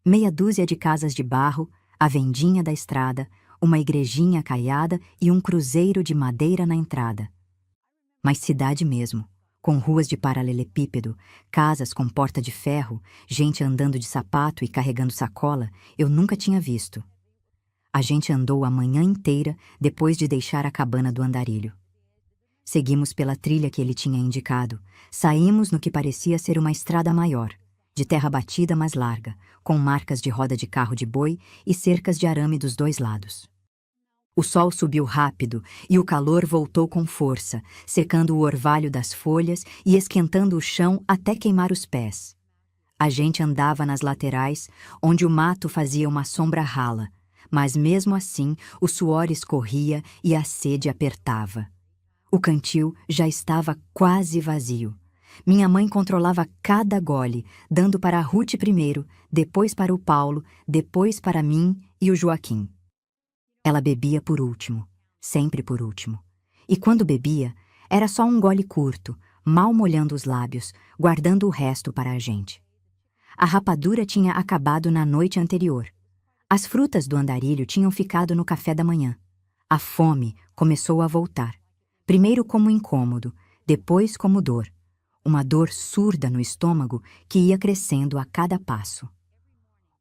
Meia dúzia de casas de barro, a vendinha da estrada, uma igrejinha caiada e um cruzeiro de madeira na entrada. Mas cidade mesmo, com ruas de paralelepípedo, casas com porta de ferro, gente andando de sapato e carregando sacola, eu nunca tinha visto. A gente andou a manhã inteira depois de deixar a cabana do andarilho. Seguimos pela trilha que ele tinha indicado. Saímos no que parecia ser uma estrada maior, de terra batida mas larga, com marcas de roda de carro de boi e cercas de arame dos dois lados. O sol subiu rápido e o calor voltou com força, secando o orvalho das folhas e esquentando o chão até queimar os pés. A gente andava nas laterais, onde o mato fazia uma sombra rala, mas mesmo assim o suor escorria e a sede apertava. O cantil já estava quase vazio. Minha mãe controlava cada gole, dando para a Ruth primeiro, depois para o Paulo, depois para mim e o Joaquim. Ela bebia por último, sempre por último. E quando bebia, era só um gole curto, mal molhando os lábios, guardando o resto para a gente. A rapadura tinha acabado na noite anterior. As frutas do andarilho tinham ficado no café da manhã. A fome começou a voltar, primeiro como incômodo, depois como dor, uma dor surda no estômago que ia crescendo a cada passo.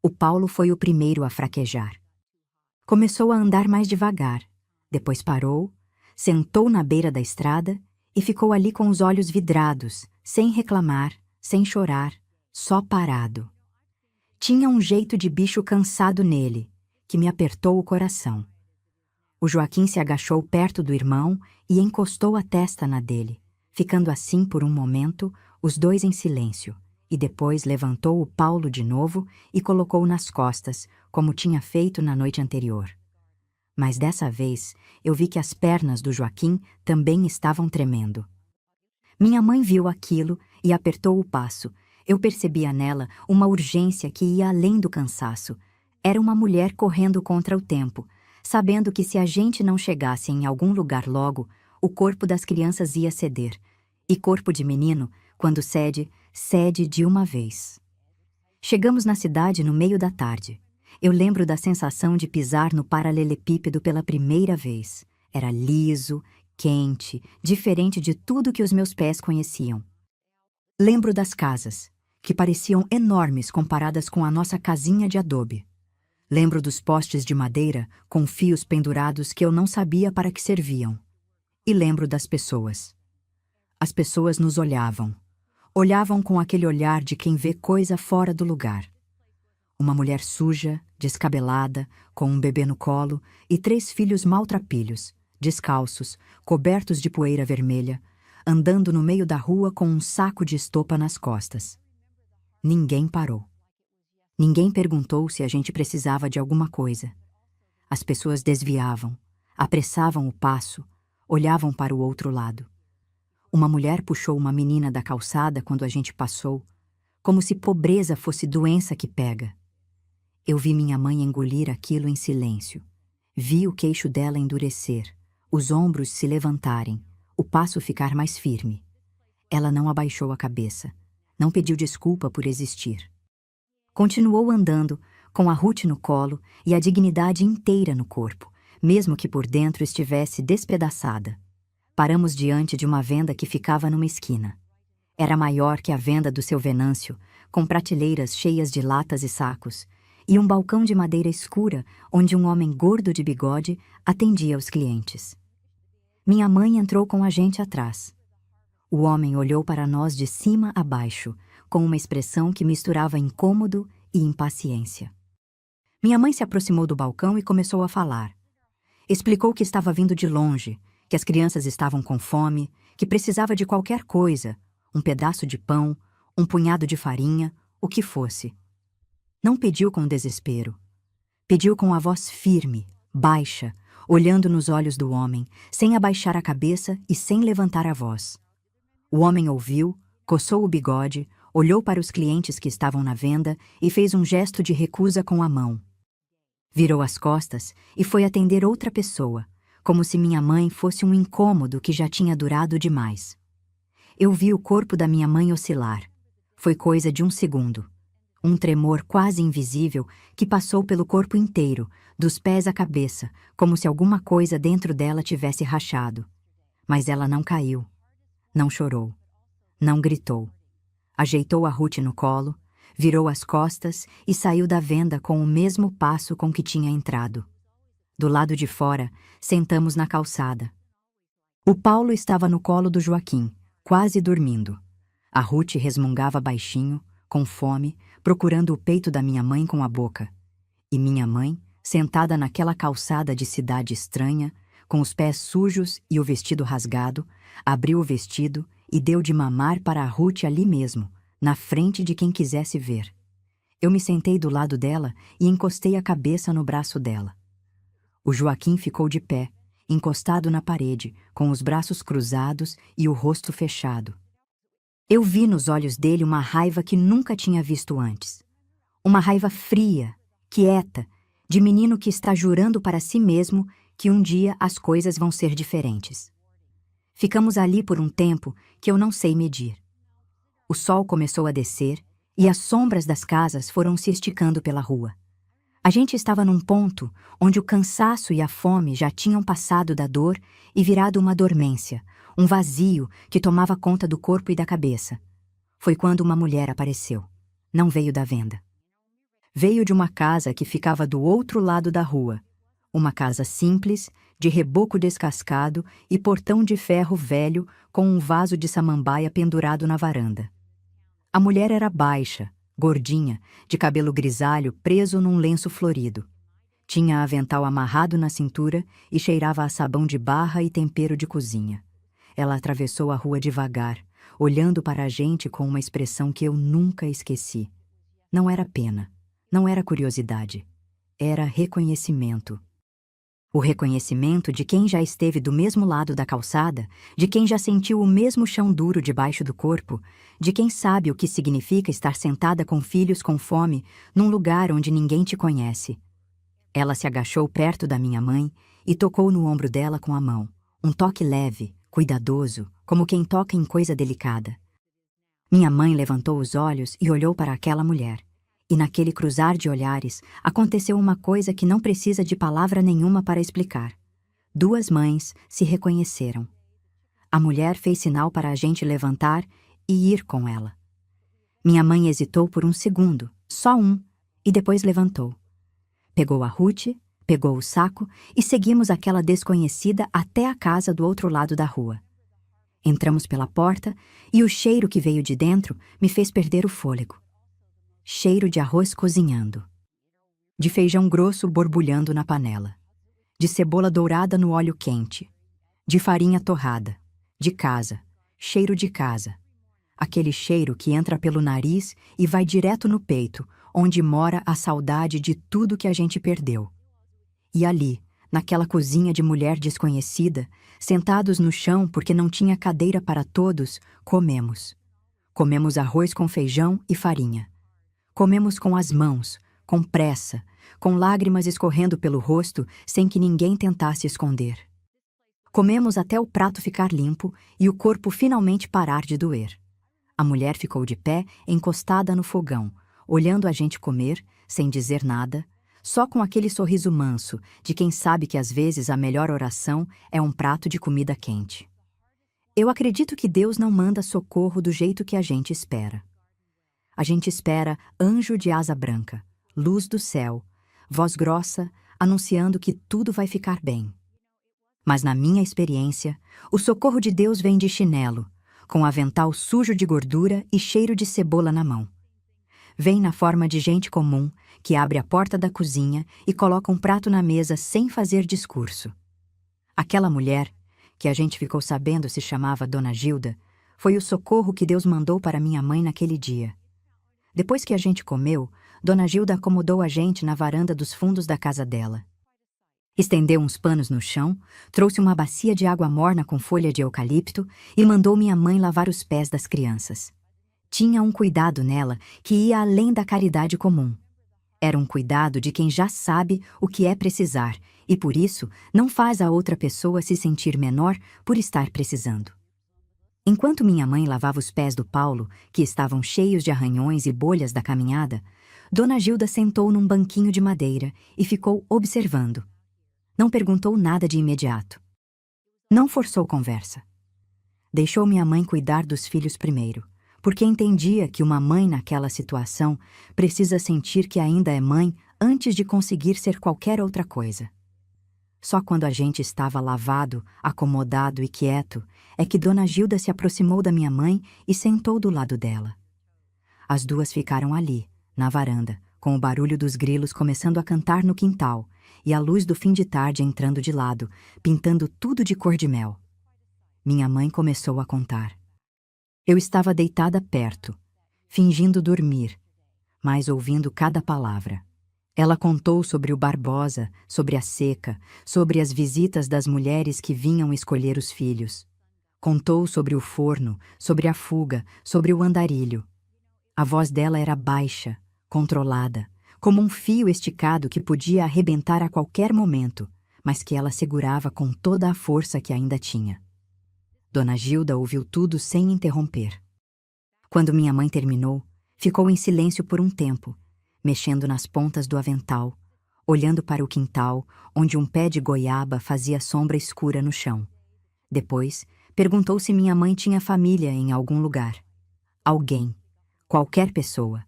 O Paulo foi o primeiro a fraquejar. Começou a andar mais devagar, depois parou, sentou na beira da estrada e ficou ali com os olhos vidrados, sem reclamar, sem chorar, só parado. Tinha um jeito de bicho cansado nele, que me apertou o coração. O Joaquim se agachou perto do irmão e encostou a testa na dele, ficando assim por um momento, os dois em silêncio, e depois levantou o Paulo de novo e colocou nas costas, como tinha feito na noite anterior. Mas dessa vez, eu vi que as pernas do Joaquim também estavam tremendo. Minha mãe viu aquilo e apertou o passo. Eu percebia nela uma urgência que ia além do cansaço. Era uma mulher correndo contra o tempo, sabendo que se a gente não chegasse em algum lugar logo, o corpo das crianças ia ceder. E corpo de menino, quando cede, cede de uma vez. Chegamos na cidade no meio da tarde. Eu lembro da sensação de pisar no paralelepípedo pela primeira vez. Era liso, quente, diferente de tudo que os meus pés conheciam. Lembro das casas, que pareciam enormes comparadas com a nossa casinha de adobe. Lembro dos postes de madeira com fios pendurados que eu não sabia para que serviam. E lembro das pessoas. As pessoas nos olhavam. Olhavam com aquele olhar de quem vê coisa fora do lugar. Uma mulher suja, descabelada, com um bebê no colo e 3 filhos maltrapilhos, descalços, cobertos de poeira vermelha, andando no meio da rua com um saco de estopa nas costas. Ninguém parou. Ninguém perguntou se a gente precisava de alguma coisa. As pessoas desviavam, apressavam o passo, olhavam para o outro lado. Uma mulher puxou uma menina da calçada quando a gente passou, como se pobreza fosse doença que pega. Eu vi minha mãe engolir aquilo em silêncio. Vi o queixo dela endurecer, os ombros se levantarem, o passo ficar mais firme. Ela não abaixou a cabeça, não pediu desculpa por existir. Continuou andando, com a Ruth no colo e a dignidade inteira no corpo, mesmo que por dentro estivesse despedaçada. Paramos diante de uma venda que ficava numa esquina. Era maior que a venda do seu Venâncio, com prateleiras cheias de latas e sacos, e um balcão de madeira escura onde um homem gordo de bigode atendia os clientes. Minha mãe entrou com a gente atrás. O homem olhou para nós de cima a baixo, com uma expressão que misturava incômodo e impaciência. Minha mãe se aproximou do balcão e começou a falar. Explicou que estava vindo de longe, que as crianças estavam com fome, que precisava de qualquer coisa, um pedaço de pão, um punhado de farinha, o que fosse. Não pediu com desespero. Pediu com a voz firme, baixa, olhando nos olhos do homem, sem abaixar a cabeça e sem levantar a voz. O homem ouviu, coçou o bigode, olhou para os clientes que estavam na venda e fez um gesto de recusa com a mão. Virou as costas e foi atender outra pessoa, como se minha mãe fosse um incômodo que já tinha durado demais. Eu vi o corpo da minha mãe oscilar. Foi coisa de um segundo. Um tremor quase invisível que passou pelo corpo inteiro, dos pés à cabeça, como se alguma coisa dentro dela tivesse rachado. Mas ela não caiu. Não chorou. Não gritou. Ajeitou a Ruth no colo, virou as costas e saiu da venda com o mesmo passo com que tinha entrado. Do lado de fora, sentamos na calçada. O Paulo estava no colo do Joaquim, quase dormindo. A Ruth resmungava baixinho, com fome, procurando o peito da minha mãe com a boca. E minha mãe, sentada naquela calçada de cidade estranha, com os pés sujos e o vestido rasgado, abriu o vestido e deu de mamar para a Ruth ali mesmo, na frente de quem quisesse ver. Eu me sentei do lado dela e encostei a cabeça no braço dela. O Joaquim ficou de pé, encostado na parede, com os braços cruzados e o rosto fechado. Eu vi nos olhos dele uma raiva que nunca tinha visto antes. Uma raiva fria, quieta, de menino que está jurando para si mesmo que um dia as coisas vão ser diferentes. Ficamos ali por um tempo que eu não sei medir. O sol começou a descer e as sombras das casas foram se esticando pela rua. A gente estava num ponto onde o cansaço e a fome já tinham passado da dor e virado uma dormência, um vazio que tomava conta do corpo e da cabeça. Foi quando uma mulher apareceu. Não veio da venda. Veio de uma casa que ficava do outro lado da rua. Uma casa simples, de reboco descascado e portão de ferro velho com um vaso de samambaia pendurado na varanda. A mulher era baixa, gordinha, de cabelo grisalho preso num lenço florido. Tinha avental amarrado na cintura e cheirava a sabão de barra e tempero de cozinha. Ela atravessou a rua devagar, olhando para a gente com uma expressão que eu nunca esqueci. Não era pena, não era curiosidade, era reconhecimento. O reconhecimento de quem já esteve do mesmo lado da calçada, de quem já sentiu o mesmo chão duro debaixo do corpo, de quem sabe o que significa estar sentada com filhos com fome num lugar onde ninguém te conhece. Ela se agachou perto da minha mãe e tocou no ombro dela com a mão, um toque leve, cuidadoso, como quem toca em coisa delicada. Minha mãe levantou os olhos e olhou para aquela mulher. E naquele cruzar de olhares, aconteceu uma coisa que não precisa de palavra nenhuma para explicar. Duas mães se reconheceram. A mulher fez sinal para a gente levantar e ir com ela. Minha mãe hesitou por um segundo, só um, e depois levantou. Pegou a Ruth, pegou o saco e seguimos aquela desconhecida até a casa do outro lado da rua. Entramos pela porta e o cheiro que veio de dentro me fez perder o fôlego. Cheiro de arroz cozinhando, de feijão grosso borbulhando na panela, de cebola dourada no óleo quente, de farinha torrada, de casa, cheiro de casa. Aquele cheiro que entra pelo nariz e vai direto no peito, onde mora a saudade de tudo que a gente perdeu. E ali, naquela cozinha de mulher desconhecida, sentados no chão porque não tinha cadeira para todos, comemos. Comemos arroz com feijão e farinha. Comemos com as mãos, com pressa, com lágrimas escorrendo pelo rosto sem que ninguém tentasse esconder. Comemos até o prato ficar limpo e o corpo finalmente parar de doer. A mulher ficou de pé, encostada no fogão, olhando a gente comer, sem dizer nada, só com aquele sorriso manso de quem sabe que às vezes a melhor oração é um prato de comida quente. Eu acredito que Deus não manda socorro do jeito que a gente espera. A gente espera anjo de asa branca, luz do céu, voz grossa, anunciando que tudo vai ficar bem. Mas na minha experiência, o socorro de Deus vem de chinelo, com avental sujo de gordura e cheiro de cebola na mão. Vem na forma de gente comum que abre a porta da cozinha e coloca um prato na mesa sem fazer discurso. Aquela mulher, que a gente ficou sabendo se chamava Dona Gilda, foi o socorro que Deus mandou para minha mãe naquele dia. Depois que a gente comeu, Dona Gilda acomodou a gente na varanda dos fundos da casa dela. Estendeu uns panos no chão, trouxe uma bacia de água morna com folha de eucalipto e mandou minha mãe lavar os pés das crianças. Tinha um cuidado nela que ia além da caridade comum. Era um cuidado de quem já sabe o que é precisar e, por isso, não faz a outra pessoa se sentir menor por estar precisando. Enquanto minha mãe lavava os pés do Paulo, que estavam cheios de arranhões e bolhas da caminhada, Dona Gilda sentou num banquinho de madeira e ficou observando. Não perguntou nada de imediato. Não forçou conversa. Deixou minha mãe cuidar dos filhos primeiro, porque entendia que uma mãe naquela situação precisa sentir que ainda é mãe antes de conseguir ser qualquer outra coisa. Só quando a gente estava lavado, acomodado e quieto, é que Dona Gilda se aproximou da minha mãe e sentou do lado dela. As duas ficaram ali, na varanda, com o barulho dos grilos começando a cantar no quintal e a luz do fim de tarde entrando de lado, pintando tudo de cor de mel. Minha mãe começou a contar. Eu estava deitada perto, fingindo dormir, mas ouvindo cada palavra. Ela contou sobre o Barbosa, sobre a seca, sobre as visitas das mulheres que vinham escolher os filhos. Contou sobre o forno, sobre a fuga, sobre o andarilho. A voz dela era baixa, controlada, como um fio esticado que podia arrebentar a qualquer momento, mas que ela segurava com toda a força que ainda tinha. Dona Gilda ouviu tudo sem interromper. Quando minha mãe terminou, ficou em silêncio por um tempo, mexendo nas pontas do avental, olhando para o quintal, onde um pé de goiaba fazia sombra escura no chão. Depois, perguntou se minha mãe tinha família em algum lugar. Alguém. Qualquer pessoa.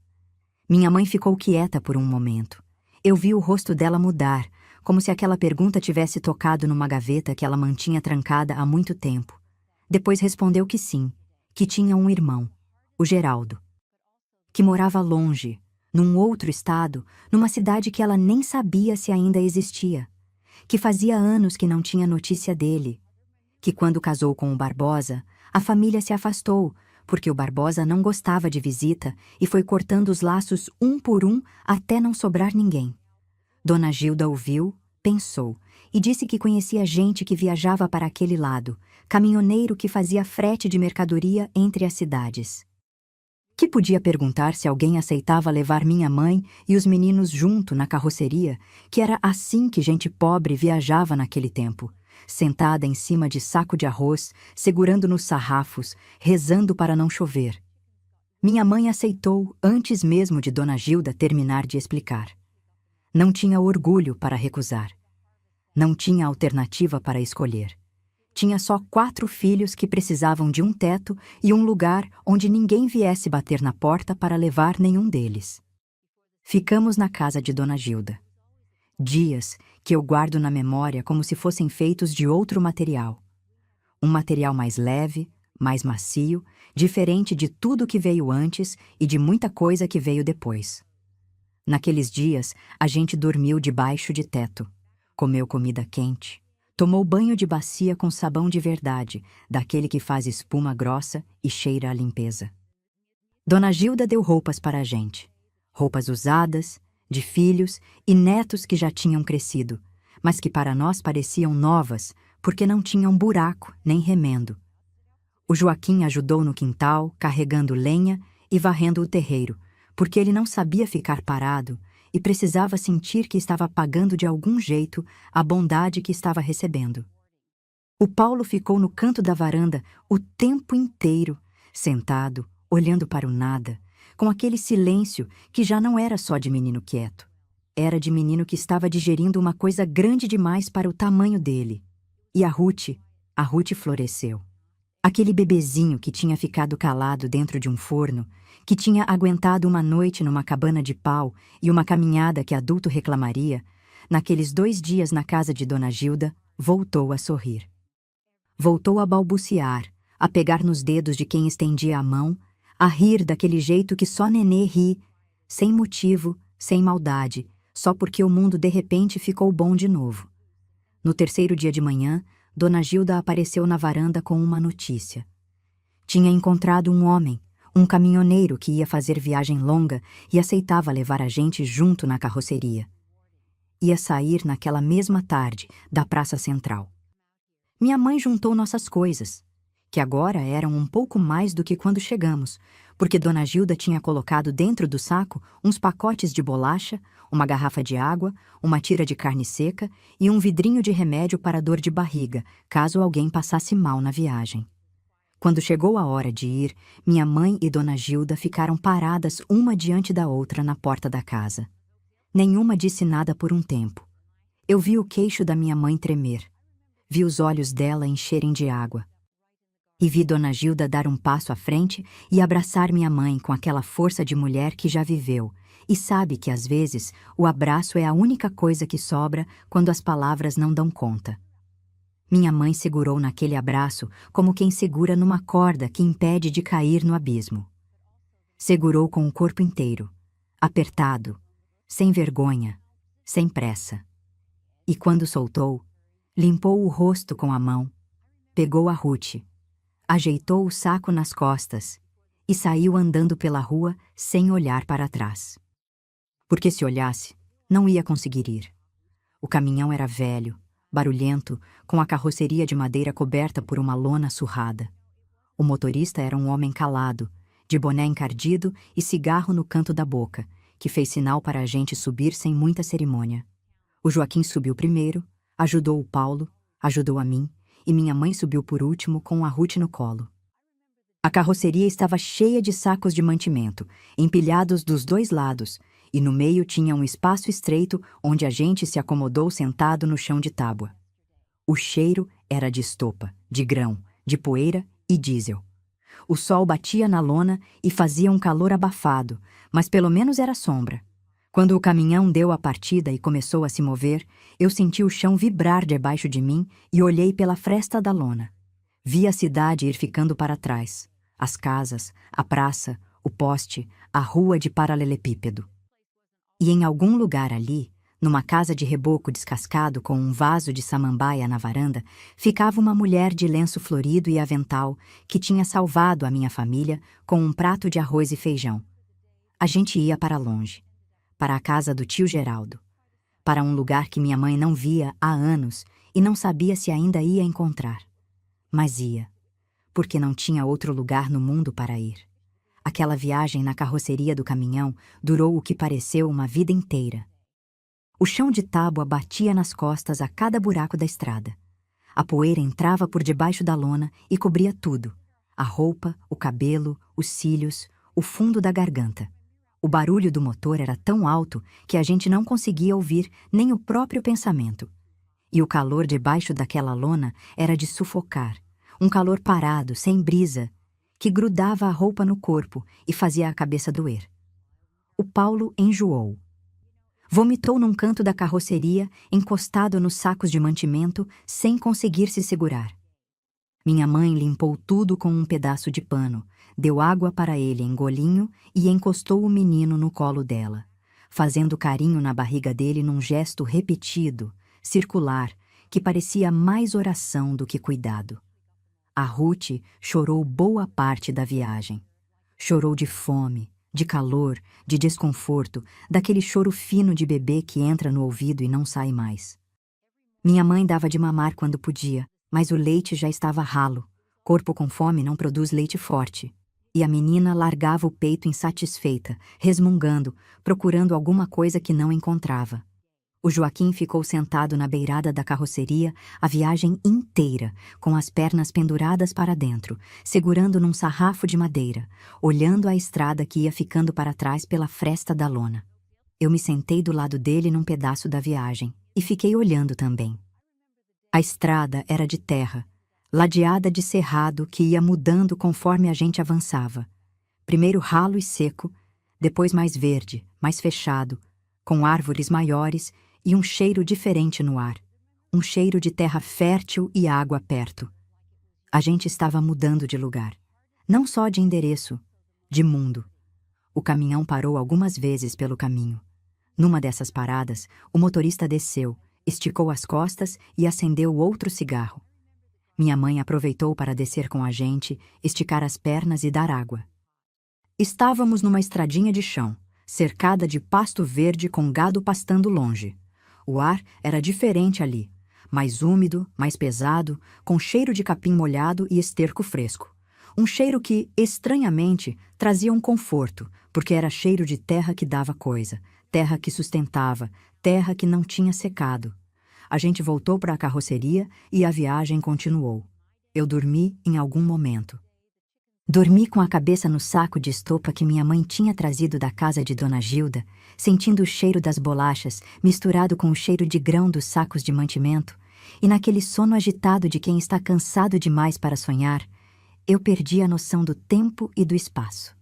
Minha mãe ficou quieta por um momento. Eu vi o rosto dela mudar, como se aquela pergunta tivesse tocado numa gaveta que ela mantinha trancada há muito tempo. Depois respondeu que sim, que tinha um irmão, o Geraldo, que morava longe, num outro estado, numa cidade que ela nem sabia se ainda existia, que fazia anos que não tinha notícia dele, que quando casou com o Barbosa, a família se afastou, porque o Barbosa não gostava de visita e foi cortando os laços um por um até não sobrar ninguém. Dona Gilda ouviu, pensou e disse que conhecia gente que viajava para aquele lado, caminhoneiro que fazia frete de mercadoria entre as cidades. Que podia perguntar se alguém aceitava levar minha mãe e os meninos junto na carroceria, que era assim que gente pobre viajava naquele tempo, sentada em cima de saco de arroz, segurando nos sarrafos, rezando para não chover. Minha mãe aceitou antes mesmo de Dona Gilda terminar de explicar. Não tinha orgulho para recusar. Não tinha alternativa para escolher. Tinha só 4 filhos que precisavam de um teto e um lugar onde ninguém viesse bater na porta para levar nenhum deles. Ficamos na casa de Dona Gilda. Dias que eu guardo na memória como se fossem feitos de outro material. Um material mais leve, mais macio, diferente de tudo que veio antes e de muita coisa que veio depois. Naqueles dias, a gente dormiu debaixo de teto, comeu comida quente, tomou banho de bacia com sabão de verdade, daquele que faz espuma grossa e cheira a limpeza. Dona Gilda deu roupas para a gente. Roupas usadas, de filhos e netos que já tinham crescido, mas que para nós pareciam novas, porque não tinham buraco nem remendo. O Joaquim ajudou no quintal, carregando lenha e varrendo o terreiro, porque ele não sabia ficar parado e precisava sentir que estava pagando de algum jeito a bondade que estava recebendo. O Paulo ficou no canto da varanda o tempo inteiro, sentado, olhando para o nada, com aquele silêncio que já não era só de menino quieto. Era de menino que estava digerindo uma coisa grande demais para o tamanho dele. E a Ruth floresceu. Aquele bebezinho que tinha ficado calado dentro de um forno, que tinha aguentado uma noite numa cabana de pau e uma caminhada que adulto reclamaria, naqueles 2 dias na casa de Dona Gilda, voltou a sorrir. Voltou a balbuciar, a pegar nos dedos de quem estendia a mão, a rir daquele jeito que só Nenê ri, sem motivo, sem maldade, só porque o mundo de repente ficou bom de novo. No 3º dia de manhã, Dona Gilda apareceu na varanda com uma notícia. Tinha encontrado um homem, um caminhoneiro que ia fazer viagem longa e aceitava levar a gente junto na carroceria. Ia sair naquela mesma tarde, da Praça Central. Minha mãe juntou nossas coisas, que agora eram um pouco mais do que quando chegamos, porque Dona Gilda tinha colocado dentro do saco uns pacotes de bolacha, uma garrafa de água, uma tira de carne seca e um vidrinho de remédio para dor de barriga, caso alguém passasse mal na viagem. Quando chegou a hora de ir, minha mãe e Dona Gilda ficaram paradas uma diante da outra na porta da casa. Nenhuma disse nada por um tempo. Eu vi o queixo da minha mãe tremer. Vi os olhos dela encherem de água. E vi Dona Gilda dar um passo à frente e abraçar minha mãe com aquela força de mulher que já viveu e sabe que, às vezes, o abraço é a única coisa que sobra quando as palavras não dão conta. Minha mãe segurou naquele abraço como quem segura numa corda que impede de cair no abismo. Segurou com o corpo inteiro, apertado, sem vergonha, sem pressa. E quando soltou, limpou o rosto com a mão, pegou a Ruth, ajeitou o saco nas costas e saiu andando pela rua sem olhar para trás. Porque se olhasse, não ia conseguir ir. O caminhão era velho, barulhento, com a carroceria de madeira coberta por uma lona surrada. O motorista era um homem calado, de boné encardido e cigarro no canto da boca, que fez sinal para a gente subir sem muita cerimônia. O Joaquim subiu primeiro, ajudou o Paulo, ajudou a mim, e minha mãe subiu por último com a Ruth no colo. A carroceria estava cheia de sacos de mantimento, empilhados dos 2 lados, e no meio tinha um espaço estreito onde a gente se acomodou sentado no chão de tábua. O cheiro era de estopa, de grão, de poeira e diesel. O sol batia na lona e fazia um calor abafado, mas pelo menos era sombra. Quando o caminhão deu a partida e começou a se mover, eu senti o chão vibrar debaixo de mim e olhei pela fresta da lona. Vi a cidade ir ficando para trás. As casas, a praça, o poste, a rua de paralelepípedo. E em algum lugar ali, numa casa de reboco descascado com um vaso de samambaia na varanda, ficava uma mulher de lenço florido e avental que tinha salvado a minha família com um prato de arroz e feijão. A gente ia para longe, para a casa do tio Geraldo, para um lugar que minha mãe não via há anos e não sabia se ainda ia encontrar. Mas ia, porque não tinha outro lugar no mundo para ir. Aquela viagem na carroceria do caminhão durou o que pareceu uma vida inteira. O chão de tábua batia nas costas a cada buraco da estrada. A poeira entrava por debaixo da lona e cobria tudo: a roupa, o cabelo, os cílios, o fundo da garganta. O barulho do motor era tão alto que a gente não conseguia ouvir nem o próprio pensamento. E o calor debaixo daquela lona era de sufocar, um calor parado, sem brisa, que grudava a roupa no corpo e fazia a cabeça doer. O Paulo enjoou. Vomitou num canto da carroceria, encostado nos sacos de mantimento, sem conseguir se segurar. Minha mãe limpou tudo com um pedaço de pano, deu água para ele em golinho e encostou o menino no colo dela, fazendo carinho na barriga dele num gesto repetido, circular, que parecia mais oração do que cuidado. A Ruth chorou boa parte da viagem. Chorou de fome, de calor, de desconforto, daquele choro fino de bebê que entra no ouvido e não sai mais. Minha mãe dava de mamar quando podia, mas o leite já estava ralo. Corpo com fome não produz leite forte. E a menina largava o peito insatisfeita, resmungando, procurando alguma coisa que não encontrava. O Joaquim ficou sentado na beirada da carroceria a viagem inteira, com as pernas penduradas para dentro, segurando num sarrafo de madeira, olhando a estrada que ia ficando para trás pela fresta da lona. Eu me sentei do lado dele num pedaço da viagem e fiquei olhando também. A estrada era de terra, ladeada de cerrado que ia mudando conforme a gente avançava. Primeiro ralo e seco, depois mais verde, mais fechado, com árvores maiores e um cheiro diferente no ar, um cheiro de terra fértil e água perto. A gente estava mudando de lugar, não só de endereço, de mundo. O caminhão parou algumas vezes pelo caminho. Numa dessas paradas, o motorista desceu, esticou as costas e acendeu outro cigarro. Minha mãe aproveitou para descer com a gente, esticar as pernas e dar água. Estávamos numa estradinha de chão, cercada de pasto verde com gado pastando longe. O ar era diferente ali, mais úmido, mais pesado, com cheiro de capim molhado e esterco fresco. Um cheiro que, estranhamente, trazia um conforto, porque era cheiro de terra que dava coisa, terra que sustentava, terra que não tinha secado. A gente voltou para a carroceria e a viagem continuou. Eu dormi em algum momento. Dormi com a cabeça no saco de estopa que minha mãe tinha trazido da casa de Dona Gilda, sentindo o cheiro das bolachas misturado com o cheiro de grão dos sacos de mantimento, e naquele sono agitado de quem está cansado demais para sonhar, eu perdi a noção do tempo e do espaço.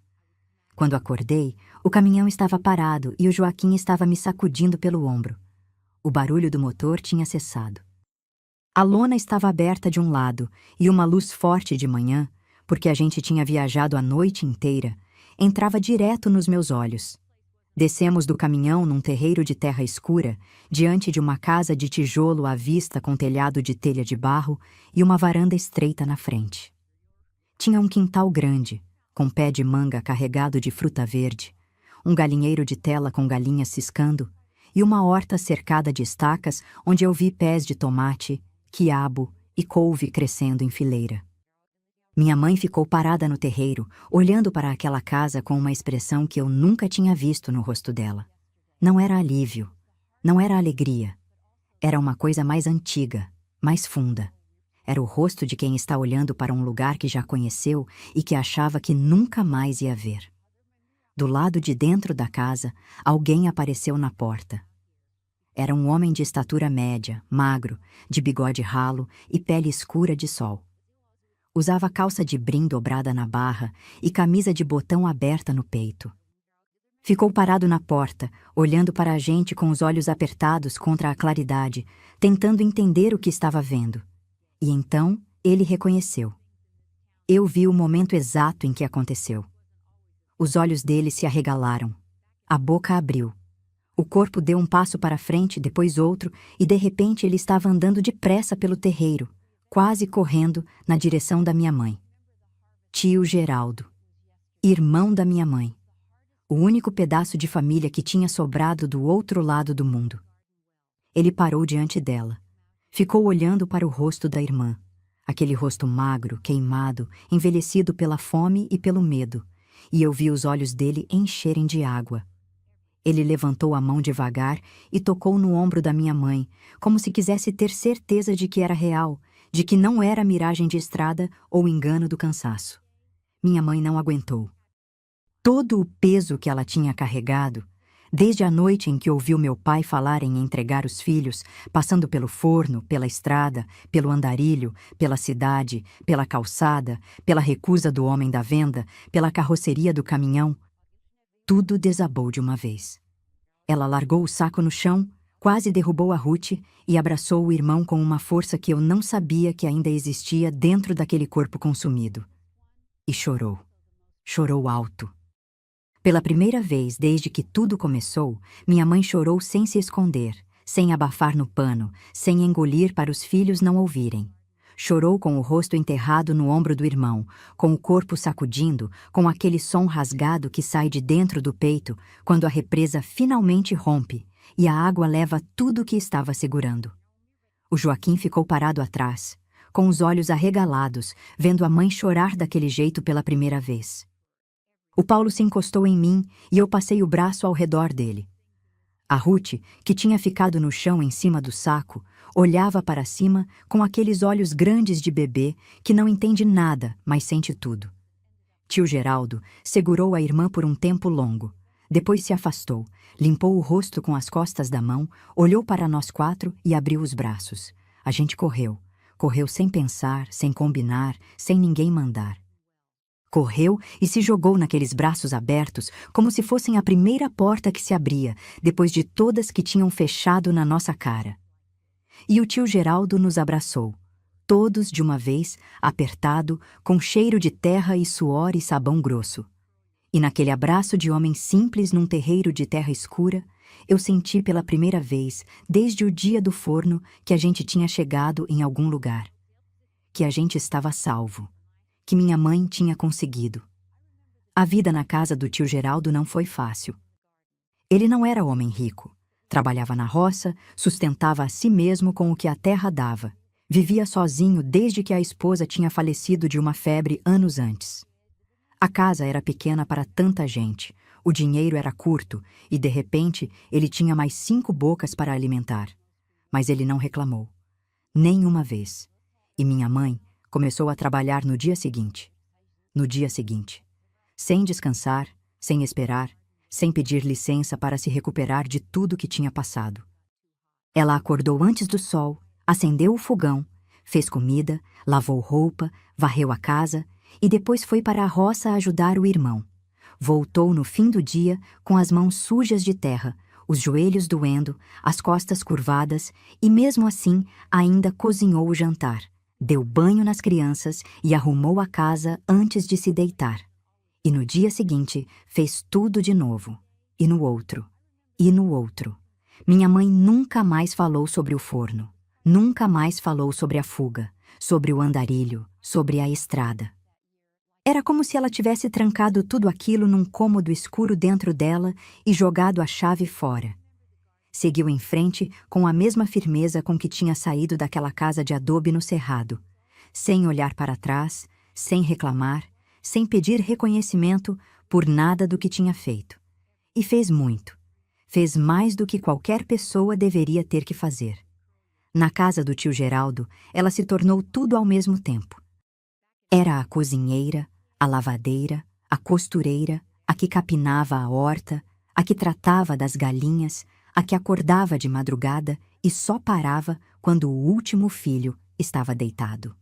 Quando acordei, o caminhão estava parado e o Joaquim estava me sacudindo pelo ombro. O barulho do motor tinha cessado. A lona estava aberta de um lado e uma luz forte de manhã, porque a gente tinha viajado a noite inteira, entrava direto nos meus olhos. Descemos do caminhão num terreiro de terra escura, diante de uma casa de tijolo à vista com telhado de telha de barro e uma varanda estreita na frente. Tinha um quintal grande, com pé de manga carregado de fruta verde, um galinheiro de tela com galinhas ciscando e uma horta cercada de estacas onde eu vi pés de tomate, quiabo e couve crescendo em fileira. Minha mãe ficou parada no terreiro, olhando para aquela casa com uma expressão que eu nunca tinha visto no rosto dela. Não era alívio, não era alegria. Era uma coisa mais antiga, mais funda. Era o rosto de quem está olhando para um lugar que já conheceu e que achava que nunca mais ia ver. Do lado de dentro da casa, alguém apareceu na porta. Era um homem de estatura média, magro, de bigode ralo e pele escura de sol. Usava calça de brim dobrada na barra e camisa de botão aberta no peito. Ficou parado na porta, olhando para a gente com os olhos apertados contra a claridade, tentando entender o que estava vendo. E então ele reconheceu. Eu vi o momento exato em que aconteceu. Os olhos dele se arregalaram. A boca abriu. O corpo deu um passo para frente, depois outro, e de repente ele estava andando depressa pelo terreiro, quase correndo na direção da minha mãe. Tio Geraldo, irmão da minha mãe, o único pedaço de família que tinha sobrado do outro lado do mundo. Ele parou diante dela. Ficou olhando para o rosto da irmã, aquele rosto magro, queimado, envelhecido pela fome e pelo medo, e eu vi os olhos dele encherem de água. Ele levantou a mão devagar e tocou no ombro da minha mãe, como se quisesse ter certeza de que era real, de que não era miragem de estrada ou engano do cansaço. Minha mãe não aguentou. Todo o peso que ela tinha carregado, desde a noite em que ouviu meu pai falar em entregar os filhos, passando pelo forno, pela estrada, pelo andarilho, pela cidade, pela calçada, pela recusa do homem da venda, pela carroceria do caminhão, tudo desabou de uma vez. Ela largou o saco no chão, quase derrubou a Ruth e abraçou o irmão com uma força que eu não sabia que ainda existia dentro daquele corpo consumido. E chorou. Chorou alto. Pela primeira vez desde que tudo começou, minha mãe chorou sem se esconder, sem abafar no pano, sem engolir para os filhos não ouvirem. Chorou com o rosto enterrado no ombro do irmão, com o corpo sacudindo, com aquele som rasgado que sai de dentro do peito quando a represa finalmente rompe e a água leva tudo o que estava segurando. O Joaquim ficou parado atrás, com os olhos arregalados, vendo a mãe chorar daquele jeito pela primeira vez. O Paulo se encostou em mim e eu passei o braço ao redor dele. A Ruth, que tinha ficado no chão em cima do saco, olhava para cima com aqueles olhos grandes de bebê que não entende nada, mas sente tudo. Tio Geraldo segurou a irmã por um tempo longo. Depois se afastou, limpou o rosto com as costas da mão, olhou para nós quatro e abriu os braços. A gente correu. Correu sem pensar, sem combinar, sem ninguém mandar. Correu e se jogou naqueles braços abertos como se fossem a primeira porta que se abria, depois de todas que tinham fechado na nossa cara. E o tio Geraldo nos abraçou, todos de uma vez, apertado, com cheiro de terra e suor e sabão grosso. E naquele abraço de homem simples num terreiro de terra escura, eu senti pela primeira vez, desde o dia do forno, que a gente tinha chegado em algum lugar. Que a gente estava salvo. Que minha mãe tinha conseguido. A vida na casa do tio Geraldo não foi fácil. Ele não era homem rico. Trabalhava na roça, sustentava a si mesmo com o que a terra dava. Vivia sozinho desde que a esposa tinha falecido de uma febre anos antes. A casa era pequena para tanta gente, o dinheiro era curto e, de repente, ele tinha mais 5 bocas para alimentar. Mas ele não reclamou. Nem uma vez. E minha mãe começou a trabalhar no dia seguinte. No dia seguinte. Sem descansar, sem esperar, sem pedir licença para se recuperar de tudo que tinha passado. Ela acordou antes do sol, acendeu o fogão, fez comida, lavou roupa, varreu a casa e depois foi para a roça ajudar o irmão. Voltou no fim do dia com as mãos sujas de terra, os joelhos doendo, as costas curvadas e mesmo assim ainda cozinhou o jantar. Deu banho nas crianças e arrumou a casa antes de se deitar. E no dia seguinte, fez tudo de novo. E no outro. E no outro. Minha mãe nunca mais falou sobre o forno. Nunca mais falou sobre a fuga, sobre o andarilho, sobre a estrada. Era como se ela tivesse trancado tudo aquilo num cômodo escuro dentro dela e jogado a chave fora. Seguiu em frente com a mesma firmeza com que tinha saído daquela casa de adobe no cerrado, sem olhar para trás, sem reclamar, sem pedir reconhecimento por nada do que tinha feito. E fez muito. Fez mais do que qualquer pessoa deveria ter que fazer. Na casa do tio Geraldo, ela se tornou tudo ao mesmo tempo. Era a cozinheira, a lavadeira, a costureira, a que capinava a horta, a que tratava das galinhas, a que acordava de madrugada e só parava quando o último filho estava deitado.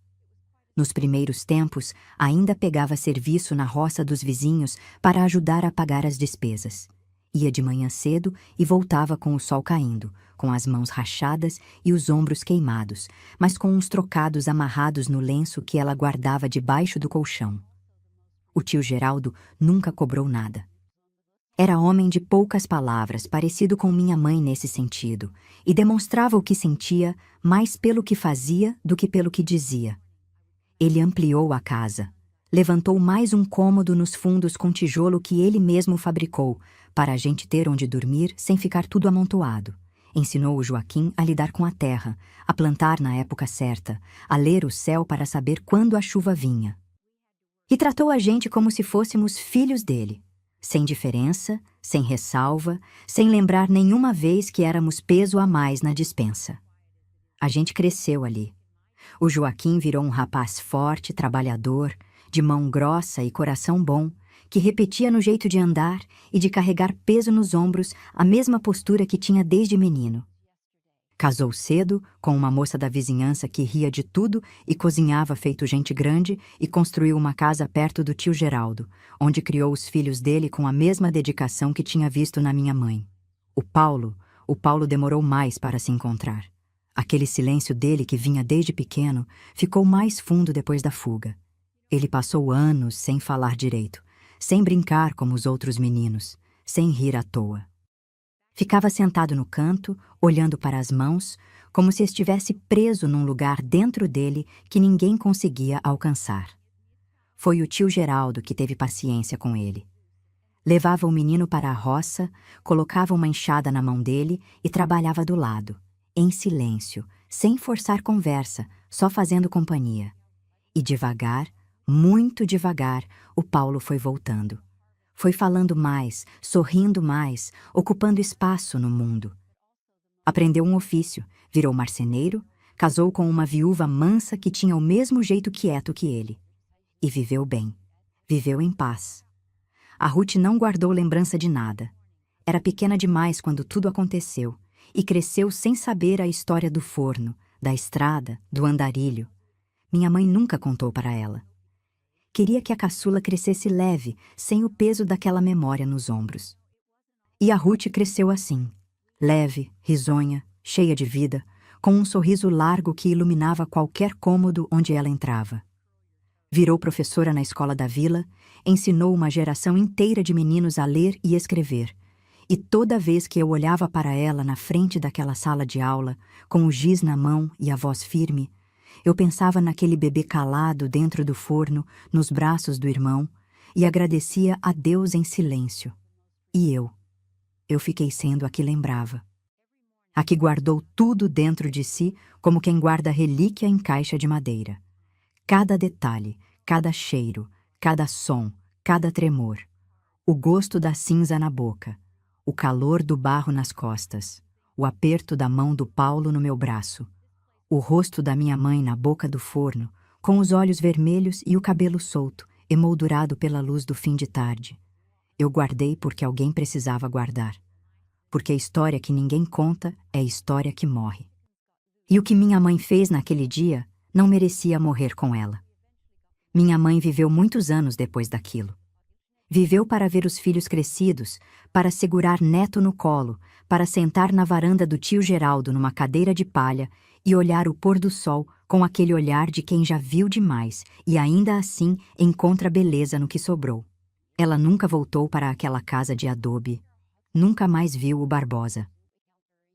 Nos primeiros tempos, ainda pegava serviço na roça dos vizinhos para ajudar a pagar as despesas. Ia de manhã cedo e voltava com o sol caindo, com as mãos rachadas e os ombros queimados, mas com uns trocados amarrados no lenço que ela guardava debaixo do colchão. O tio Geraldo nunca cobrou nada. Era homem de poucas palavras, parecido com minha mãe nesse sentido, e demonstrava o que sentia mais pelo que fazia do que pelo que dizia. Ele ampliou a casa, levantou mais um cômodo nos fundos com tijolo que ele mesmo fabricou, para a gente ter onde dormir sem ficar tudo amontoado. Ensinou o Joaquim a lidar com a terra, a plantar na época certa, a ler o céu para saber quando a chuva vinha. E tratou a gente como se fôssemos filhos dele, sem diferença, sem ressalva, sem lembrar nenhuma vez que éramos peso a mais na despensa. A gente cresceu ali. O Joaquim virou um rapaz forte, trabalhador, de mão grossa e coração bom, que repetia no jeito de andar e de carregar peso nos ombros a mesma postura que tinha desde menino. Casou cedo com uma moça da vizinhança que ria de tudo e cozinhava feito gente grande e construiu uma casa perto do tio Geraldo, onde criou os filhos dele com a mesma dedicação que tinha visto na minha mãe. O Paulo demorou mais para se encontrar. Aquele silêncio dele que vinha desde pequeno ficou mais fundo depois da fuga. Ele passou anos sem falar direito, sem brincar como os outros meninos, sem rir à toa. Ficava sentado no canto, olhando para as mãos, como se estivesse preso num lugar dentro dele que ninguém conseguia alcançar. Foi o tio Geraldo que teve paciência com ele. Levava o menino para a roça, colocava uma enxada na mão dele e trabalhava do lado, em silêncio, sem forçar conversa, só fazendo companhia. E devagar, muito devagar, o Paulo foi voltando. Foi falando mais, sorrindo mais, ocupando espaço no mundo. Aprendeu um ofício, virou marceneiro, casou com uma viúva mansa que tinha o mesmo jeito quieto que ele. E viveu bem, viveu em paz. A Ruth não guardou lembrança de nada. Era pequena demais quando tudo aconteceu, e cresceu sem saber a história do forno, da estrada, do andarilho. Minha mãe nunca contou para ela. Queria que a caçula crescesse leve, sem o peso daquela memória nos ombros. E a Ruth cresceu assim, leve, risonha, cheia de vida, com um sorriso largo que iluminava qualquer cômodo onde ela entrava. Virou professora na escola da vila, ensinou uma geração inteira de meninos a ler e escrever. E toda vez que eu olhava para ela na frente daquela sala de aula, com o giz na mão e a voz firme, eu pensava naquele bebê calado dentro do forno, nos braços do irmão, e agradecia a Deus em silêncio. E eu fiquei sendo a que lembrava. A que guardou tudo dentro de si como quem guarda relíquia em caixa de madeira. Cada detalhe, cada cheiro, cada som, cada tremor. O gosto da cinza na boca, o calor do barro nas costas, o aperto da mão do Paulo no meu braço, o rosto da minha mãe na boca do forno, com os olhos vermelhos e o cabelo solto, emoldurado pela luz do fim de tarde. Eu guardei porque alguém precisava guardar. Porque a história que ninguém conta é a história que morre. E o que minha mãe fez naquele dia não merecia morrer com ela. Minha mãe viveu muitos anos depois daquilo. Viveu para ver os filhos crescidos, para segurar neto no colo, para sentar na varanda do tio Geraldo numa cadeira de palha e olhar o pôr do sol com aquele olhar de quem já viu demais e ainda assim encontra beleza no que sobrou. Ela nunca voltou para aquela casa de adobe, nunca mais viu o Barbosa.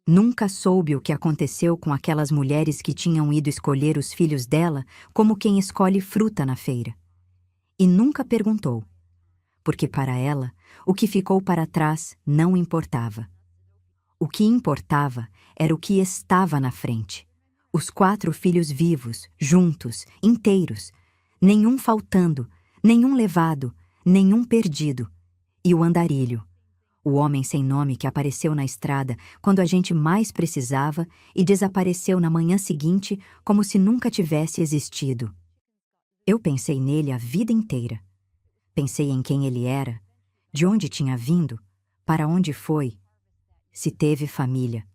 Nunca soube o que aconteceu com aquelas mulheres que tinham ido escolher os filhos dela como quem escolhe fruta na feira. E nunca perguntou, porque para ela o que ficou para trás não importava. O que importava era o que estava na frente. Os 4 filhos vivos, juntos, inteiros, nenhum faltando, nenhum levado, nenhum perdido. E o andarilho, o homem sem nome que apareceu na estrada quando a gente mais precisava e desapareceu na manhã seguinte como se nunca tivesse existido. Eu pensei nele a vida inteira. Pensei em quem ele era, De onde tinha vindo? Para onde foi? Se teve família.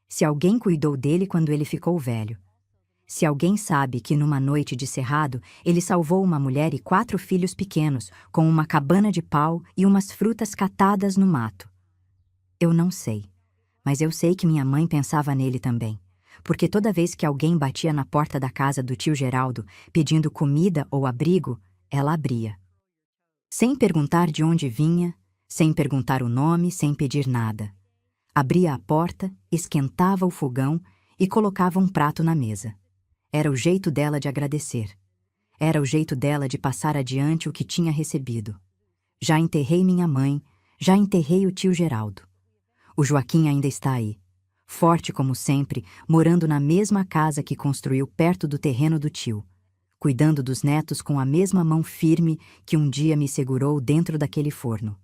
Se alguém cuidou dele quando ele ficou velho. Se alguém sabe que numa noite de cerrado ele salvou uma mulher e 4 filhos pequenos com uma cabana de pau e umas frutas catadas no mato. Eu não sei, mas eu sei que minha mãe pensava nele também, porque toda vez que alguém batia na porta da casa do tio Geraldo pedindo comida ou abrigo, ela abria. Sem perguntar de onde vinha, sem perguntar o nome, sem pedir nada. Abria a porta, esquentava o fogão e colocava um prato na mesa. Era o jeito dela de agradecer. Era o jeito dela de passar adiante o que tinha recebido. Já enterrei minha mãe, já enterrei o tio Geraldo. O Joaquim ainda está aí, forte como sempre, morando na mesma casa que construiu perto do terreno do tio, cuidando dos netos com a mesma mão firme que um dia me segurou dentro daquele forno.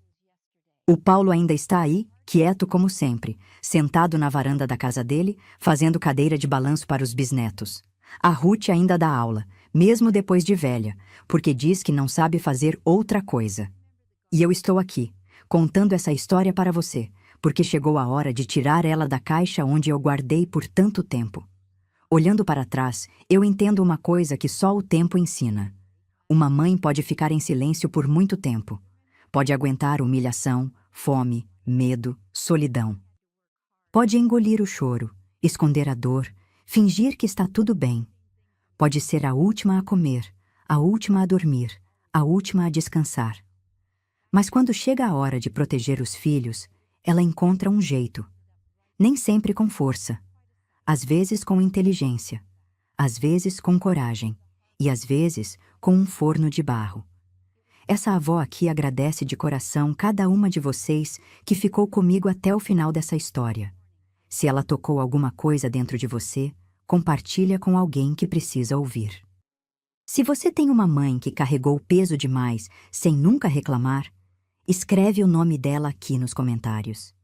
O Paulo ainda está aí, quieto como sempre, sentado na varanda da casa dele, fazendo cadeira de balanço para os bisnetos. A Ruth ainda dá aula, mesmo depois de velha, porque diz que não sabe fazer outra coisa. E eu estou aqui, contando essa história para você, porque chegou a hora de tirar ela da caixa onde eu guardei por tanto tempo. Olhando para trás, eu entendo uma coisa que só o tempo ensina. Uma mãe pode ficar em silêncio por muito tempo. Pode aguentar humilhação, fome, medo, solidão. Pode engolir o choro, esconder a dor, fingir que está tudo bem. Pode ser a última a comer, a última a dormir, a última a descansar. Mas quando chega a hora de proteger os filhos, ela encontra um jeito. Nem sempre com força. Às vezes com inteligência. Às vezes com coragem. E às vezes com um forno de barro. Essa avó aqui agradece de coração cada uma de vocês que ficou comigo até o final dessa história. Se ela tocou alguma coisa dentro de você, compartilha com alguém que precisa ouvir. Se você tem uma mãe que carregou peso demais sem nunca reclamar, escreve o nome dela aqui nos comentários.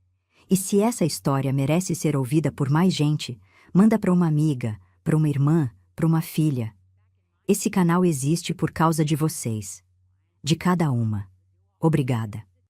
E se essa história merece ser ouvida por mais gente, manda para uma amiga, para uma irmã, para uma filha. Esse canal existe por causa de vocês. De cada uma. Obrigada.